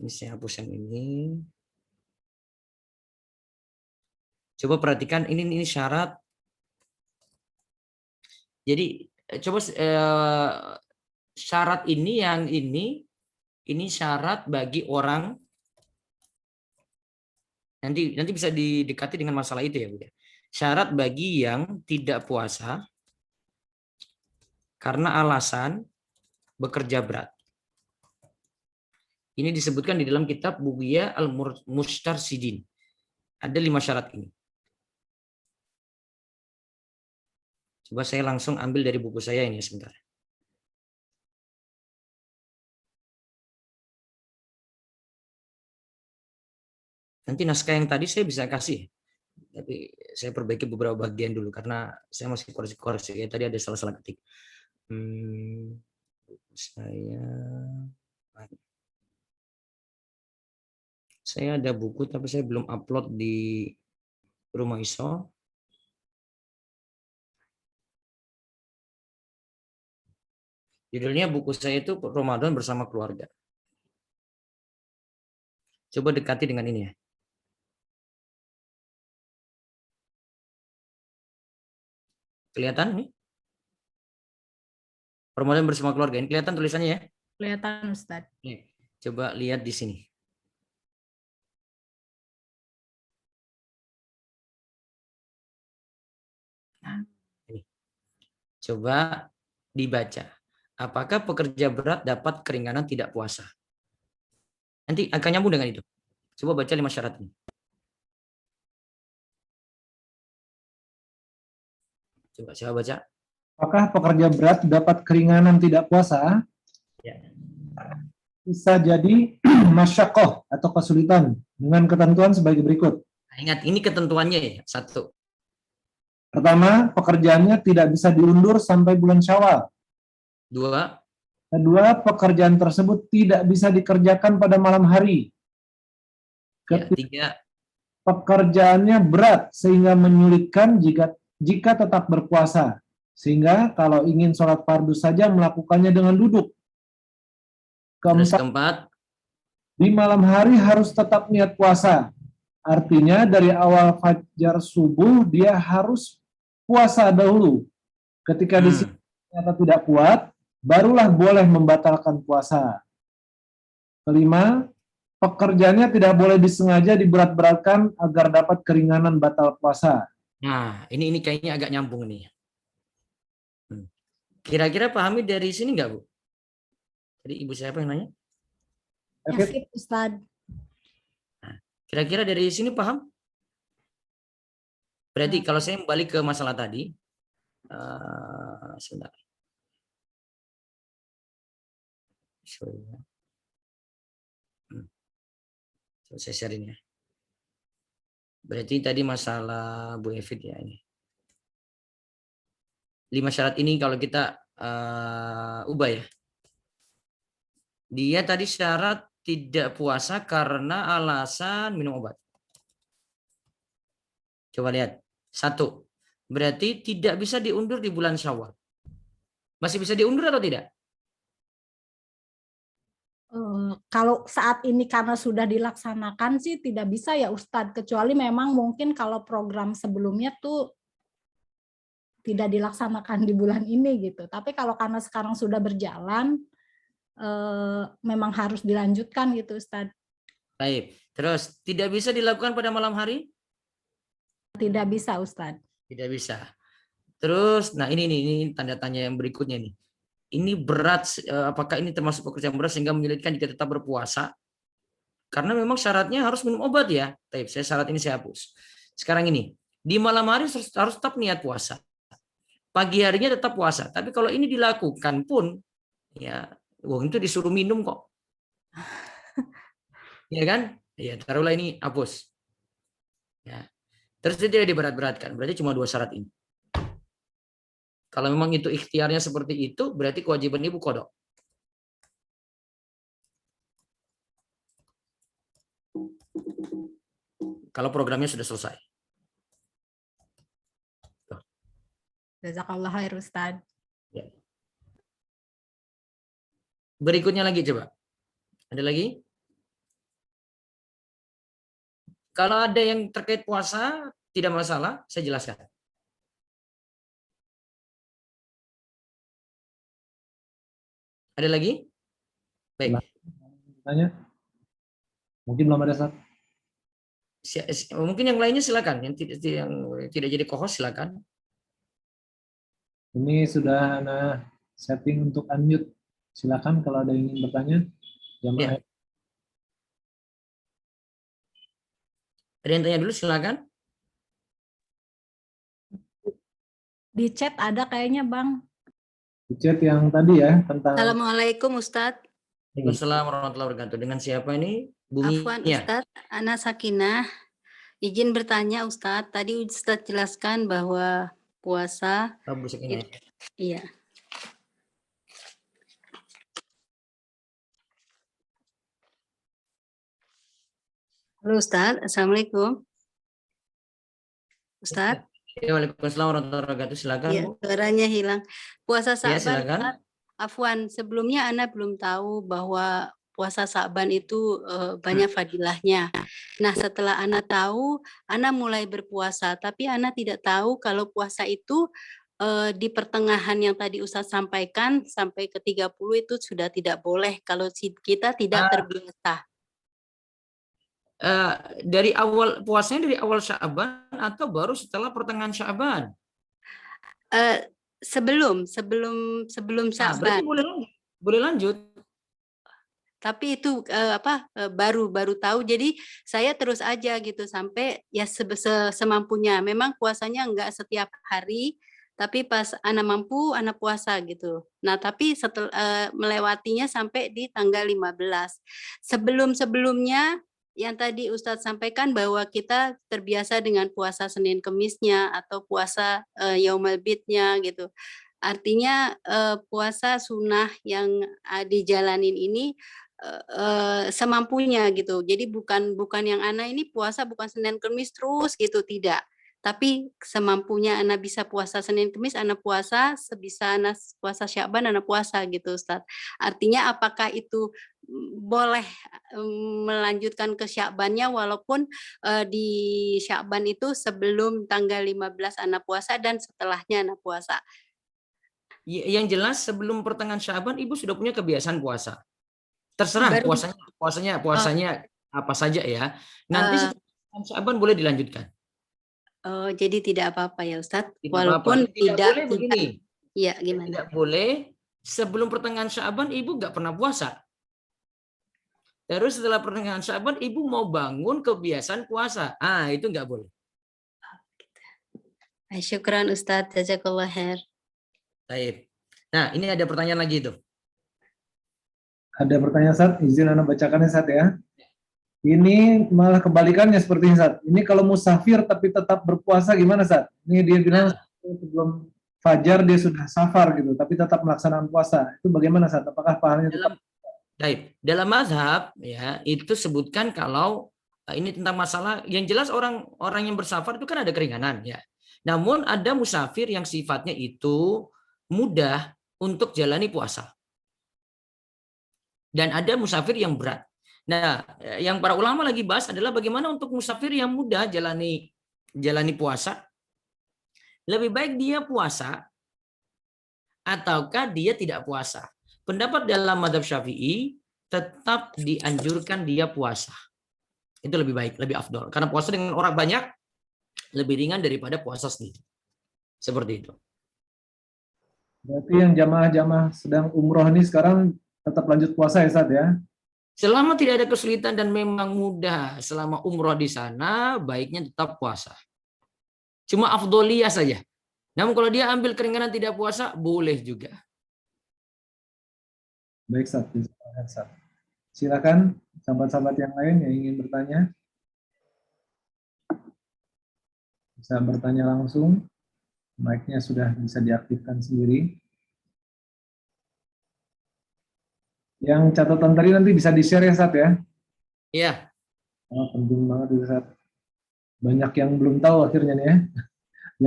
Ini saya hapus yang ini. Coba perhatikan ini syarat. Jadi coba syarat ini yang ini syarat bagi orang. Nanti bisa didekati dengan masalah itu ya, Bu. Syarat bagi yang tidak puasa karena alasan bekerja berat. Ini disebutkan di dalam kitab Bughiyah al-Mustarsidin. Ada 5 syarat ini. Coba saya langsung ambil dari buku saya ini sebentar. Nanti naskah yang tadi saya bisa kasih. Tapi saya perbaiki beberapa bagian dulu karena saya masih koreksi-koreksi. Ya, tadi ada salah-salah ketik. Saya ada buku tapi saya belum upload di Rumah Iso. Judulnya buku saya itu Ramadan bersama keluarga. Coba dekati dengan ini ya. Kelihatan nih? Ramadan bersama keluarga. Ini kelihatan tulisannya ya? Kelihatan Ustadz. Coba lihat di sini. Nah, ini. Coba dibaca. Apakah pekerja berat dapat keringanan tidak puasa? Nanti akan nyambung dengan itu. Coba baca 5 syarat ini. Coba saya baca. Apakah pekerja berat dapat keringanan tidak puasa? Ya. bisa jadi masyakoh atau kesulitan dengan ketentuan sebagai berikut. Nah, ingat, ini ketentuannya ya. 1. Pertama, pekerjaannya tidak bisa diundur sampai bulan Syawal. 2. Kedua, pekerjaan tersebut tidak bisa dikerjakan pada malam hari. Ya, Ketiga, 3. pekerjaannya berat sehingga menyulitkan jika tetap berpuasa. Sehingga kalau ingin sholat fardu saja melakukannya dengan duduk. Terus Keempat, 4. di malam hari harus tetap niat puasa. Artinya dari awal fajar subuh dia harus puasa dahulu. Ketika di sini ternyata tidak kuat, barulah boleh membatalkan puasa. Kelima, pekerjaannya tidak boleh disengaja diberat-beratkan agar dapat keringanan batal puasa. Nah, ini kayaknya agak nyambung nih. Kira-kira pahami dari sini nggak, Bu? Tadi Ibu siapa yang nanya? Oke. Sip, Ustadz. Kira-kira dari sini paham? Berarti kalau saya balik ke masalah tadi, sebentar. Saya sharing ya. Berarti tadi masalah Bu Evit ya ini. 5 syarat ini kalau kita ubah ya. Dia tadi syarat tidak puasa karena alasan minum obat. Coba lihat. 1. Berarti tidak bisa diundur di bulan Syawal. Masih bisa diundur atau tidak? Kalau saat ini karena sudah dilaksanakan sih tidak bisa ya Ustadz, kecuali memang mungkin kalau program sebelumnya tuh tidak dilaksanakan di bulan ini gitu. Tapi kalau karena sekarang sudah berjalan, memang harus dilanjutkan gitu Ustadz. Baik. Terus tidak bisa dilakukan pada malam hari? Tidak bisa Ustadz. Tidak bisa. Terus, nah ini tanda tanya yang berikutnya nih. Ini berat, apakah ini termasuk pekerjaan berat sehingga menyulitkan jika tetap berpuasa? Karena memang syaratnya harus minum obat ya. Baik, syarat ini saya hapus. Sekarang ini, di malam hari harus tetap niat puasa. Pagi harinya tetap puasa. Tapi kalau ini dilakukan pun, ya, itu disuruh minum kok. Ya kan? Ya, taruhlah ini hapus. Ya. Terus dia tidak diberat-beratkan. Berarti cuma 2 syarat ini. Kalau memang itu ikhtiarnya seperti itu, berarti kewajiban ibu qada. Kalau programnya sudah selesai. Jazakallah khair Ustadz. Ya. Berikutnya lagi coba. Ada lagi? Kalau ada yang terkait puasa, tidak masalah, saya jelaskan. Ada lagi? Baik. Tanya. Mungkin belum ada saat. Mungkin yang lainnya silakan. Yang tidak jadi co-host silakan. Ini sudah setting untuk unmute. Silakan kalau ada yang ingin bertanya. Ya. Ada yang tanya dulu silakan. Di chat ada kayaknya Bang. Di chat yang tadi ya tentang. Assalamualaikum Ustadz. Waalaikumsalam warahmatullahi wabarakatuh. Dengan siapa ini? Bumi. Afwan Ya. Ustadz, Ana Sakinah. Izin bertanya Ustadz, tadi Ustadz jelaskan bahwa puasa. Iya. Halo Ustadz, Assalamualaikum. Ustadz. Ya, waalaikumsalam warahmatullahi wabarakatuh. Silakan. Ya, suaranya hilang. Puasa Sa'ban. Ya, silakan. Afwan, sebelumnya Ana belum tahu bahwa puasa Sa'ban itu banyak fadilahnya. Nah, setelah Ana tahu, Ana mulai berpuasa, tapi Ana tidak tahu kalau puasa itu di pertengahan yang tadi Ustadz sampaikan sampai ke 30 itu sudah tidak boleh kalau kita tidak terbiasa. Dari awal puasanya dari awal Sya'ban atau baru setelah pertengahan Sya'ban? Sebelum Sya'ban. Boleh lanjut. Tapi itu baru tahu, jadi saya terus aja gitu sampai ya semampunya. Memang puasanya enggak setiap hari, tapi pas Ana mampu, Ana puasa gitu. Nah, tapi melewatinya sampai di tanggal 15. Sebelum-sebelumnya yang tadi Ustadz sampaikan bahwa kita terbiasa dengan puasa Senin Kemisnya atau puasa Yaumul Bidnya gitu. Artinya puasa sunnah yang dijalanin ini semampunya gitu. Jadi bukan yang Ana ini puasa bukan Senin Kemis terus gitu, tidak. Tapi semampunya Ana bisa puasa Senin Kemis, Ana puasa, sebisa Ana puasa Sya'ban, Ana puasa gitu Ustaz. Artinya apakah itu boleh melanjutkan ke Sya'bannya walaupun di Sya'ban itu sebelum tanggal 15 Ana puasa dan setelahnya Ana puasa. Yang jelas sebelum pertengahan Sya'ban Ibu sudah punya kebiasaan puasa. Terserah puasanya apa saja ya. Nanti setelah Sya'ban boleh dilanjutkan. Oh, jadi tidak apa-apa ya Ustadz, walaupun tidak boleh begini. Iya, gimana? Tidak boleh sebelum pertengahan Sya'ban Ibu nggak pernah puasa. Terus setelah pertengahan Sya'ban Ibu mau bangun kebiasaan puasa. Itu nggak boleh. Syukran Ustadz, jazakallah khair. Baik. Nah, ini ada pertanyaan lagi itu. Ada pertanyaan Ustaz, izin Anda bacakannya Ustaz ya. Ini malah kebalikannya seperti Ustaz. Ini kalau musafir tapi tetap berpuasa gimana Ustaz? Ini dia bilang sebelum fajar dia sudah safar gitu, tapi tetap melaksanakan puasa. Itu bagaimana Ustaz? Apakah pahalanya tetap? Dalam mazhab ya itu sebutkan kalau ini tentang masalah yang jelas orang yang bersafar itu kan ada keringanan ya. Namun ada musafir yang sifatnya itu mudah untuk jalani puasa. Dan ada musafir yang berat. Nah, yang para ulama lagi bahas adalah bagaimana untuk musafir yang mudah jalani puasa. Lebih baik dia puasa ataukah dia tidak puasa. Pendapat dalam mazhab Syafi'i tetap dianjurkan dia puasa. Itu lebih baik, lebih afdol. Karena puasa dengan orang banyak lebih ringan daripada puasa sendiri. Seperti itu. Berarti yang jamaah-jamaah sedang umroh ini sekarang tetap lanjut puasa ya Ustaz ya? Selama tidak ada kesulitan dan memang mudah selama umroh di sana, baiknya tetap puasa. Cuma afdoliyah saja. Namun kalau dia ambil keringanan tidak puasa, boleh juga. Baik Ustaz. Silakan sahabat-sahabat yang lain yang ingin bertanya. Bisa bertanya langsung. Mic-nya sudah bisa diaktifkan sendiri. Yang catatan tadi nanti bisa di-share ya, Sat ya? Iya. Oh, penting banget itu, Sat. Banyak yang belum tahu akhirnya nih ya.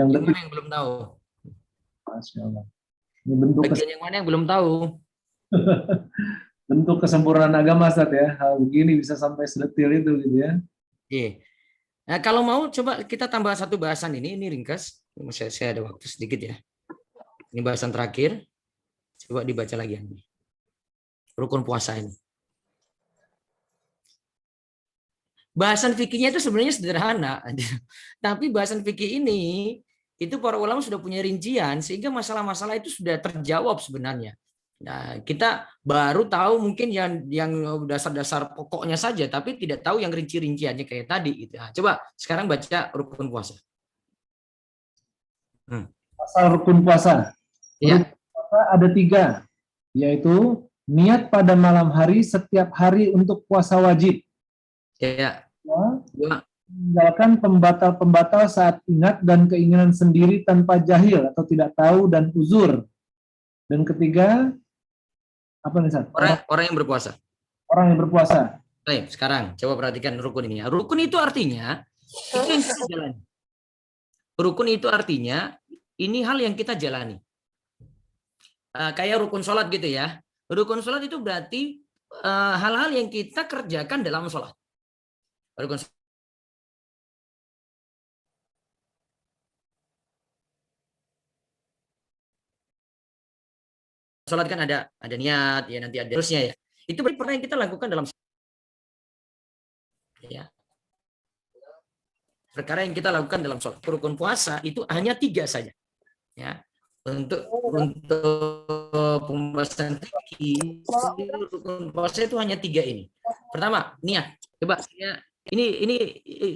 Yang belum tahu? Masya Allah. Ini bentuk yang mana yang belum tahu? Bentuk kesempurnaan agama, Sat ya. Hal begini bisa sampai sedetil itu gitu ya. Oke. Nah, kalau mau coba kita tambah satu bahasan ini ringkas. Saya ada waktu sedikit ya. Ini bahasan terakhir. Coba dibaca lagi ini. Rukun puasa ini. Bahasan fikihnya itu sebenarnya sederhana, tapi bahasan fikih ini itu para ulama sudah punya rincian sehingga masalah-masalah itu sudah terjawab sebenarnya. Nah, kita baru tahu mungkin yang dasar-dasar pokoknya saja, tapi tidak tahu yang rinci-rinciannya kayak tadi. Gitu. Nah, coba sekarang baca rukun puasa. Pasal rukun puasa. Ya. Rukun puasa ada 3, yaitu niat pada malam hari setiap hari untuk puasa wajib. Ya. Meninggalkan pembatal-pembatal saat ingat dan keinginan sendiri tanpa jahil atau tidak tahu dan uzur. Dan ketiga, apa nih Sat? Orang yang berpuasa. Orang yang berpuasa. Baik, sekarang coba perhatikan rukun ini. Rukun itu artinya itu yang kita jalani. Rukun itu artinya ini hal yang kita jalani. Kayak rukun sholat gitu ya. Rukun sholat itu berarti hal-hal yang kita kerjakan dalam sholat. Rukun sholat kan ada niat ya, nanti ada terusnya ya. Itu berarti pernah yang kita lakukan dalam ya. Perkara yang kita lakukan dalam sholat. Rukun puasa itu hanya 3 saja. Ya. Untuk pembahasan fikih rukun puasa itu hanya 3 ini. Pertama, niat. Coba saya Ini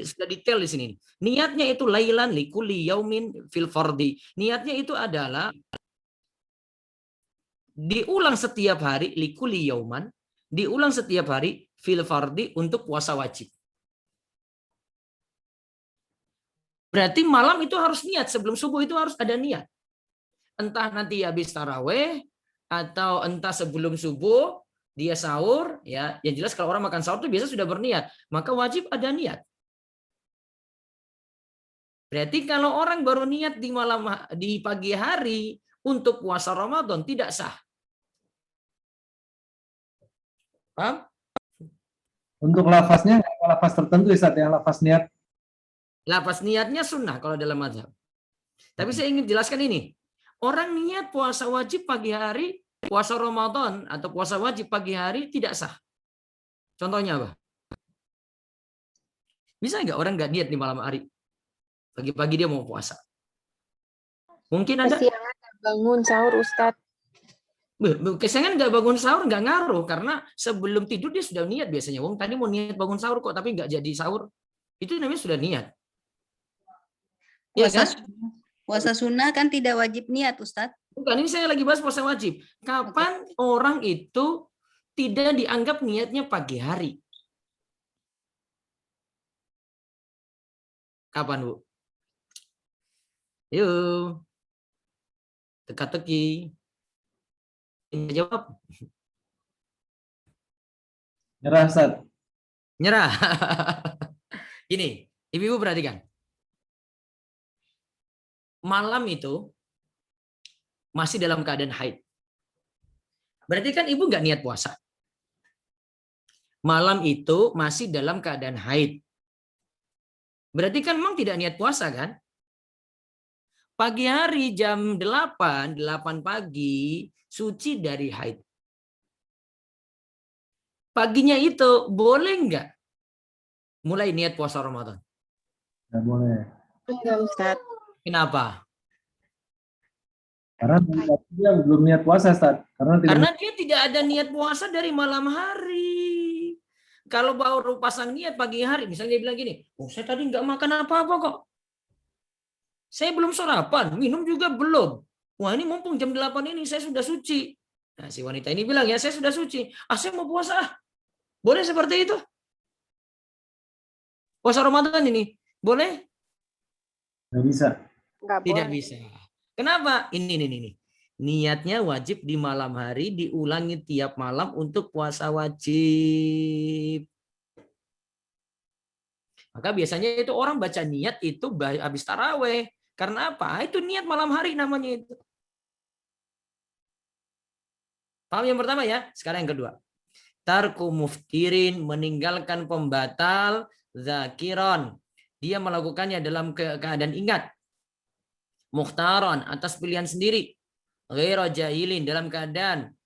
sudah detail di sini. Niatnya itu lailan likulli yaumin fil fardi. Niatnya itu adalah diulang setiap hari likulli yauman, diulang setiap hari fil fardi untuk puasa wajib. Berarti malam itu harus niat, sebelum subuh itu harus ada niat. Entah nanti habis taraweh atau entah sebelum subuh dia sahur, ya. Yang jelas kalau orang makan sahur itu biasa sudah berniat, maka wajib ada niat. Berarti kalau orang baru niat di pagi hari untuk puasa Ramadan tidak sah. Paham? Untuk lafaznya lafaz tertentu Ustaz, yang lafaz niat. Lafaz niatnya sunnah kalau dalam mazhab. Tapi saya ingin jelaskan ini. Orang niat puasa wajib pagi hari, puasa Ramadan atau puasa wajib pagi hari tidak sah. Contohnya apa? Bisa nggak orang nggak niat di malam hari? Pagi-pagi dia mau puasa. Mungkin ada. Kesiangan bangun sahur, Ustadz. Kesiangan nggak bangun sahur nggak ngaruh karena sebelum tidur dia sudah niat biasanya. Wong tadi mau niat bangun sahur kok tapi nggak jadi sahur. Itu namanya sudah niat. Ya kan? Puasa sunnah kan tidak wajib niat, Ustadz. Bukan, ini saya lagi bahas puasa wajib. Kapan orang itu tidak dianggap niatnya pagi hari? Kapan, Bu? Yuk. Teka-teki. Ini jawab. Nyerah Ustaz. Nyerah. Gini, ibu-ibu perhatikan. Malam itu masih dalam keadaan haid. Berarti kan ibu nggak niat puasa. Malam itu masih dalam keadaan haid. Berarti kan memang tidak niat puasa kan? Pagi hari jam 8 pagi, suci dari haid. Paginya itu boleh nggak mulai niat puasa Ramadan? Nggak boleh. Enggak, Ustadz. Kenapa? Karena dia belum niat puasa Ustaz. Karena dia tidak ada niat puasa dari malam hari. Kalau baru pasang niat pagi hari, misalnya dia bilang gini, oh saya tadi nggak makan apa-apa kok. Saya belum sarapan, minum juga belum. Wah ini mumpung jam 8 ini saya sudah suci. Nah si wanita ini bilang ya saya sudah suci. Saya mau puasa. Boleh seperti itu? Puasa Ramadan ini, boleh? Nggak bisa. Enggak Tidak boleh. bisa. Kenapa? Ini. Niatnya wajib di malam hari, diulangi tiap malam untuk puasa wajib. Maka biasanya itu orang baca niat itu habis taraweh. Karena apa? Itu niat malam hari namanya itu. Paham yang pertama ya? Sekarang yang kedua. Tarku muftirin, meninggalkan pembatal zakiron. Dia melakukannya dalam keadaan ingat. Mukhtaron, atas pilihan sendiri. Ghairu jahilin, dalam keadaan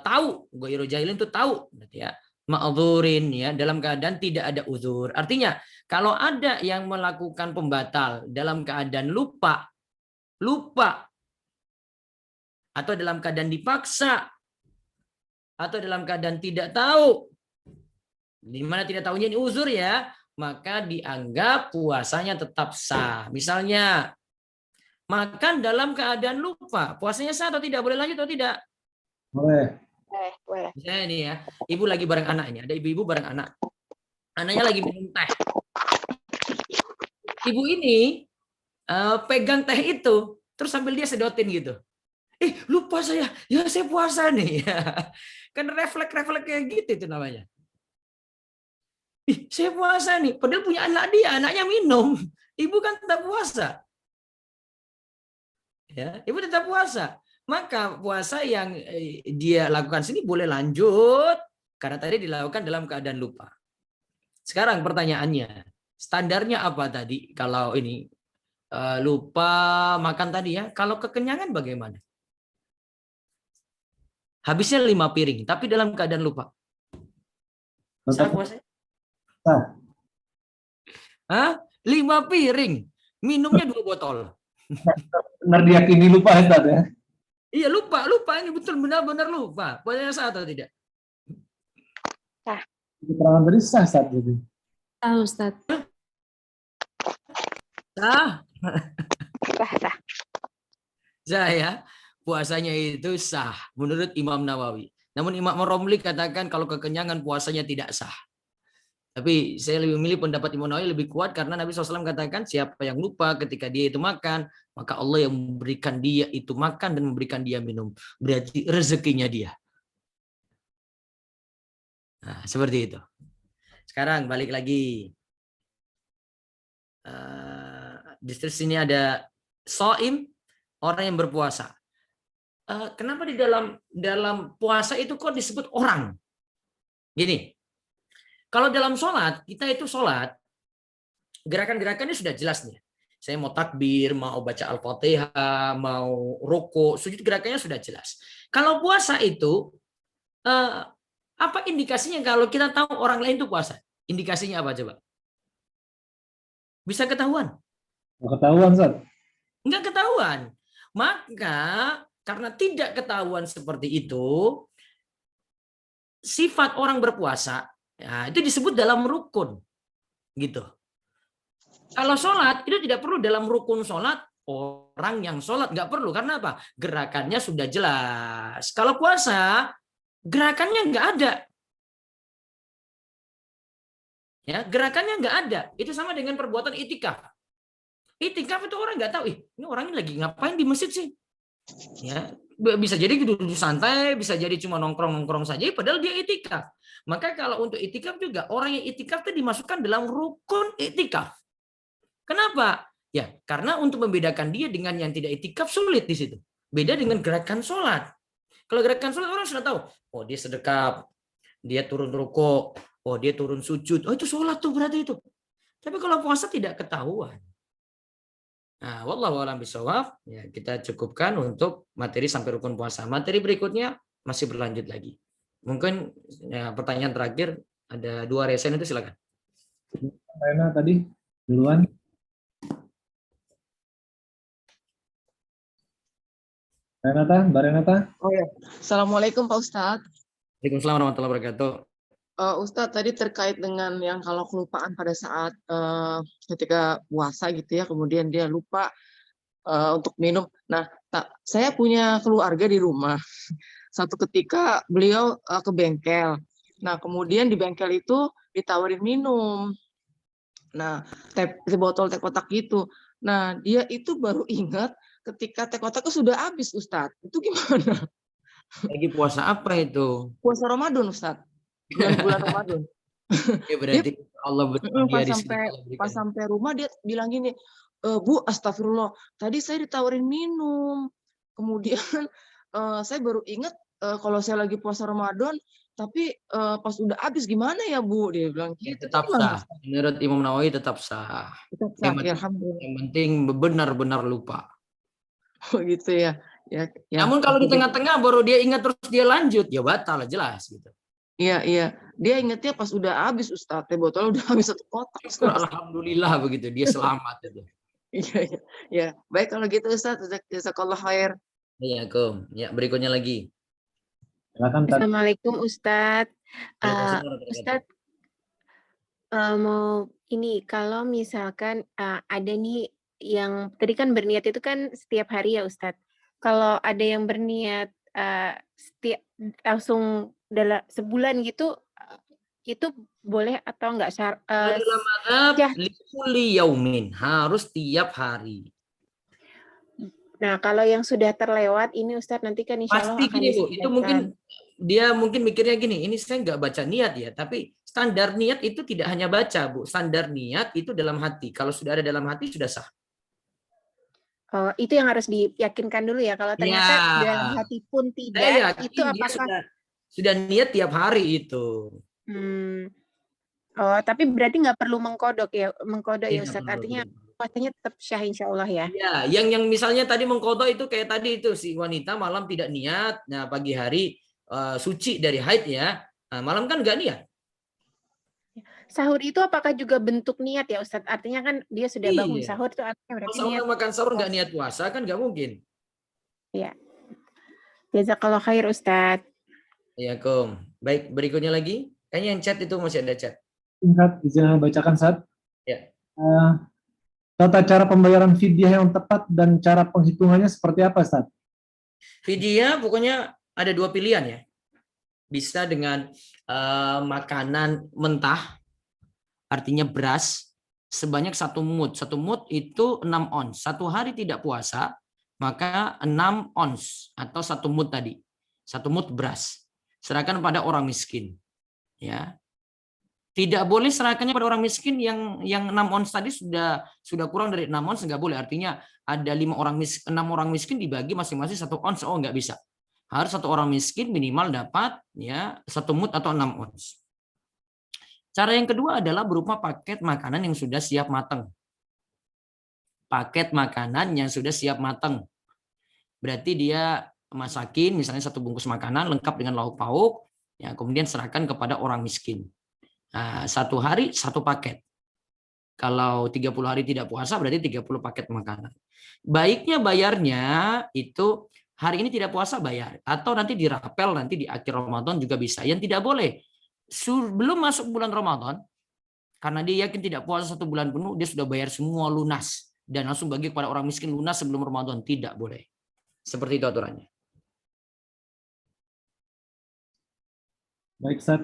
tahu. Ghairu jahilin itu tahu. Ya. Ma'dzurin, ya, dalam keadaan tidak ada uzur. Artinya, kalau ada yang melakukan pembatal dalam keadaan lupa, atau dalam keadaan dipaksa, atau dalam keadaan tidak tahu, di mana tidak tahunya ini uzur ya, maka dianggap puasanya tetap sah. Misalnya, makan dalam keadaan lupa, puasanya sah atau tidak? Boleh lanjut atau tidak? Boleh. Boleh. Misalnya ini ya, ibu lagi bareng anak ini, ada ibu-ibu bareng anak. Anaknya lagi minum teh. Ibu ini pegang teh itu, terus sambil dia sedotin gitu. Lupa saya, ya saya puasa nih. Kan refleks kayak gitu itu namanya. Saya puasa nih, padahal punya anak dia, anaknya minum. Ibu kan tetap puasa. Ya, ibu tetap puasa. Maka puasa yang dia lakukan sini boleh lanjut karena tadi dilakukan dalam keadaan lupa. Sekarang pertanyaannya, standarnya apa tadi kalau ini lupa makan tadi ya? Kalau kekenyangan bagaimana? Habisnya 5 piring, tapi dalam keadaan lupa. Sah puasa? Hah? 5 piring, minumnya 2 botol. Benar diyakini lupa Ustaz ya? Iya lupa ini betul benar-benar lupa. Puasanya sah atau tidak? Sah. Keterangan tadi sah Ustaz jadi. Tahu Ustaz. Sah. Sah. Sah ya. Puasanya itu sah menurut Imam Nawawi. Namun Imam Romli katakan kalau kekenyangan puasanya tidak sah. Tapi saya lebih memilih pendapat Imam Nawawi lebih kuat karena Nabi SAW katakan siapa yang lupa ketika dia itu makan, maka Allah yang memberikan dia itu makan dan memberikan dia minum. Berarti rezekinya dia. Nah, seperti itu. Sekarang balik lagi. Di sini ada soim, orang yang berpuasa. Kenapa di dalam puasa itu kok disebut orang? Gini, kalau dalam sholat, kita itu sholat, gerakan-gerakannya sudah jelas nih. Saya mau takbir, mau baca Al-Fatihah, mau rukuk, sujud, gerakannya sudah jelas. Kalau puasa itu, apa indikasinya kalau kita tahu orang lain itu puasa? Indikasinya apa coba? Bisa ketahuan? Nggak ketahuan, Ustaz. Enggak ketahuan. Maka karena tidak ketahuan seperti itu, sifat orang berpuasa ya, itu disebut dalam rukun, gitu. Kalau sholat itu tidak perlu dalam rukun sholat orang yang sholat nggak perlu karena apa? Gerakannya sudah jelas. Kalau puasa gerakannya nggak ada. Ya, gerakannya nggak ada. Itu sama dengan perbuatan itikaf. Itikaf itu orang nggak tahu, ini orangnya lagi ngapain di masjid sih? Ya, bisa jadi duduk santai, bisa jadi cuma nongkrong-nongkrong saja, padahal dia itikaf. Maka kalau untuk itikaf juga orang yang itikaf itu dimasukkan dalam rukun itikaf. Kenapa? Ya, karena untuk membedakan dia dengan yang tidak itikaf sulit di situ. Beda dengan gerakan sholat. Kalau gerakan sholat orang sudah tahu, oh dia sedekap, dia turun rukuk, oh dia turun sujud, oh itu sholat tuh berarti itu. Tapi kalau puasa tidak ketahuan. Nah, wallahu a'lam bishawab, ya kita cukupkan untuk materi sampai rukun puasa. Materi berikutnya masih berlanjut lagi. Mungkin ya, pertanyaan terakhir ada 2 resen itu silakan. Rena tadi duluan. Renata, Mbak Renata. Oh ya, Assalamualaikum Pak Ustadz. Waalaikumsalam warahmatullahi wabarakatuh. Ustadz tadi terkait dengan yang kalau kelupaan pada saat ketika puasa gitu ya, kemudian dia lupa untuk minum. Nah, saya punya keluarga di rumah. Satu ketika beliau ke bengkel. Nah, kemudian di bengkel itu ditawarin minum. Nah, botol teh kotak gitu. Nah, dia itu baru ingat ketika teh kotaknya sudah habis, Ustadz. Itu gimana? Lagi puasa apa itu? Puasa Ramadan, Ustadz. Bulan Ramadan. Ya berarti Allah pas sampai rumah dia bilang gini, Bu, astagfirullah, tadi saya ditawarin minum. Kemudian saya baru ingat kalau saya lagi puasa Ramadan, tapi pas udah habis gimana ya Bu? Dia bilang gitu. Tetap sah. Menurut Imam Nawawi tetap sah. Tetap sah, ya, alhamdulillah. Yang penting benar-benar lupa. Oh gitu ya. Ya. Namun kalau di tengah-tengah baru dia ingat terus dia lanjut, ya batal jelas gitu. Iya. Dia ingatnya pas udah habis, Ustadz. Teh botol udah habis 1 kotak. Alhamdulillah begitu, dia selamat itu. Iya. Baik kalau gitu, Ustadz. Jazakallah khair. Iya, Kum. Ya, berikutnya lagi. Assalamualaikum Ustadz. Ustadz, mau ini kalau misalkan ada nih yang tadi kan berniat itu kan setiap hari ya Ustadz. Kalau ada yang berniat langsung dalam sebulan gitu, itu boleh atau enggak? Dalam mazhab likulli yaumin, harus tiap hari. Nah, kalau yang sudah terlewat ini Ustadz nanti kan insya Allah pasti akan gini Bu, itu mungkin mikirnya gini, ini saya nggak baca niat ya, tapi standar niat itu tidak hanya baca Bu, standar niat itu dalam hati. Kalau sudah ada dalam hati sudah sah. Oh, itu yang harus diyakinkan dulu ya. Kalau ternyata dalam hati pun tidak, itu apakah sudah niat tiap hari itu. Oh, tapi berarti nggak perlu mengkodok ya, ya Ustadz. Artinya puasanya tetap syah insya Allah ya. Iya, yang misalnya tadi mengkodok itu kayak tadi itu si wanita malam tidak niat, nah pagi hari suci dari haid ya, nah, malam kan nggak niat. Sahur itu apakah juga bentuk niat ya Ustadz? Artinya kan dia sudah bangun sahur itu artinya berarti niat. Kalau makan sahur nggak niat puasa kan nggak mungkin. Iya. Jazakallah khair Ustadz. Iya, Kom. Baik, berikutnya lagi. Kayaknya yang chat itu masih ada chat. Singkat, izin saya bacakan, Ustaz. Ya. Tata cara pembayaran fidyah yang tepat dan cara penghitungannya seperti apa, Ustaz? Fidyah pokoknya ada dua pilihan ya. Bisa dengan makanan mentah, artinya beras, sebanyak 1 mud. 1 mud itu 6 ons. 1 hari tidak puasa, maka 6 ons atau 1 mud tadi. 1 mud beras. Serahkan pada orang miskin. Ya. Tidak boleh serahkannya pada orang miskin yang 6 ons tadi sudah kurang dari 6 ons, nggak boleh. Artinya ada 6 orang miskin dibagi masing-masing 1 ons, oh nggak bisa. Harus 1 orang miskin minimal dapat ya 1 mud atau 6 ons. Cara yang kedua adalah berupa paket makanan yang sudah siap matang. Paket makanan yang sudah siap matang. Berarti dia masakin misalnya 1 bungkus makanan lengkap dengan lauk pauk, ya kemudian serahkan kepada orang miskin. Nah, 1 hari 1 paket. Kalau 30 hari tidak puasa berarti 30 paket makanan. Baiknya bayarnya itu hari ini tidak puasa bayar. Atau nanti dirapel nanti di akhir Ramadan juga bisa. Yang tidak boleh, sebelum masuk bulan Ramadan, karena dia yakin tidak puasa 1 bulan penuh, dia sudah bayar semua lunas. Dan langsung bagi kepada orang miskin lunas sebelum Ramadan. Tidak boleh. Seperti itu aturannya. Baik, Ustaz.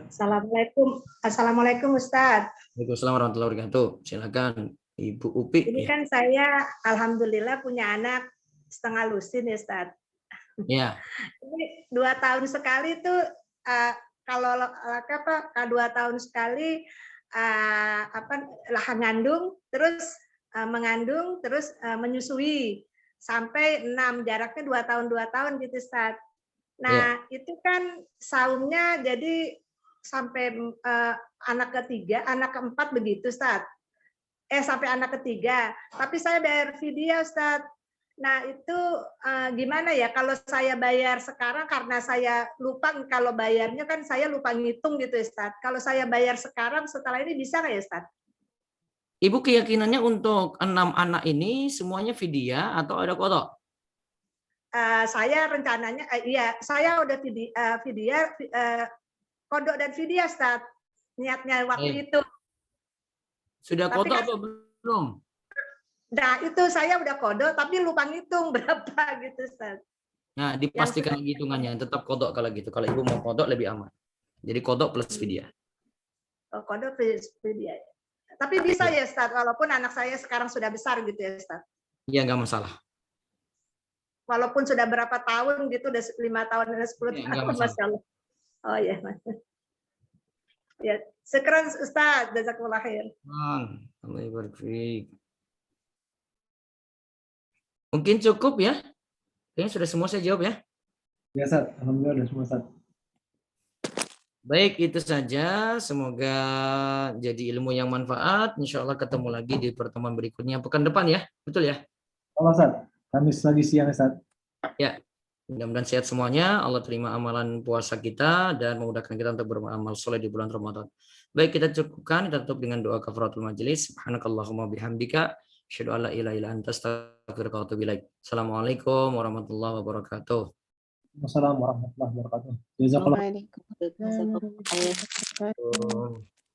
Assalamualaikum Ustadz. Waalaikumsalam warahmatullahi wabarakatuh. Silakan Ibu Upi. Ini kan saya alhamdulillah punya anak setengah lusin ya Ustadz. Ya. Ini 2 tahun sekali tuh kalau 2 tahun sekali ngandung terus mengandung terus menyusui sampai 6, jaraknya 2 tahun gitu Ustadz. Nah, itu kan saumnya jadi sampai anak ketiga, anak keempat begitu, Ustaz. Sampai anak ketiga. Tapi saya bayar fidyah, Ustaz. Nah, itu gimana ya kalau saya bayar sekarang karena saya lupa, kalau bayarnya kan saya lupa ngitung gitu, Ustaz. Kalau saya bayar sekarang setelah ini bisa nggak ya, Ustaz? Ibu keyakinannya untuk 6 anak ini semuanya fidyah atau ada qadha? Saya rencananya, saya udah fidyah, kodok dan fidyah, Ustaz. Niatnya waktu itu. Sudah Tapi qadha kan, apa belum? Nah, itu saya udah kodok, tapi lupa ngitung berapa gitu, Ustaz. Nah, dipastikan hitungannya, tetap qadha kalau gitu. Kalau ibu mau qadha lebih aman. Jadi qadha plus fidyah. Oh, kodok plus fidyah. Tapi bisa ya, Ustaz, walaupun anak saya sekarang sudah besar gitu ya, Ustaz. Iya, nggak masalah. Walaupun sudah berapa tahun gitu, udah 5 tahun dan 10 tahun, Masya Allah. Oh ya, ya. Syukran Ustaz, jazakumullah khair. Allah barik. Mungkin cukup ya? Kayaknya sudah semua saya jawab ya. Ya, Ustaz. Alhamdulillah sudah semua, Ustaz. Baik, itu saja. Semoga jadi ilmu yang manfaat. Insya Allah ketemu lagi di pertemuan berikutnya pekan depan ya. Betul ya? Allah, Ustaz. Kamis lagi siang, Ustaz. Ya, mudah-mudahan sehat semuanya. Allah terima amalan puasa kita dan memudahkan kita untuk beramal soleh di bulan Ramadan. Baik, kita cukupkan. Kita tutup dengan doa kafaratul majelis. Subhanakallahumma bihamdika. Asyhadu an la ilaha illa anta astaghfiruka wa atubu ilaik. Assalamualaikum warahmatullahi wabarakatuh. Wassalamualaikum warahmatullahi wabarakatuh. Jazakallah. Waalaikumsalam.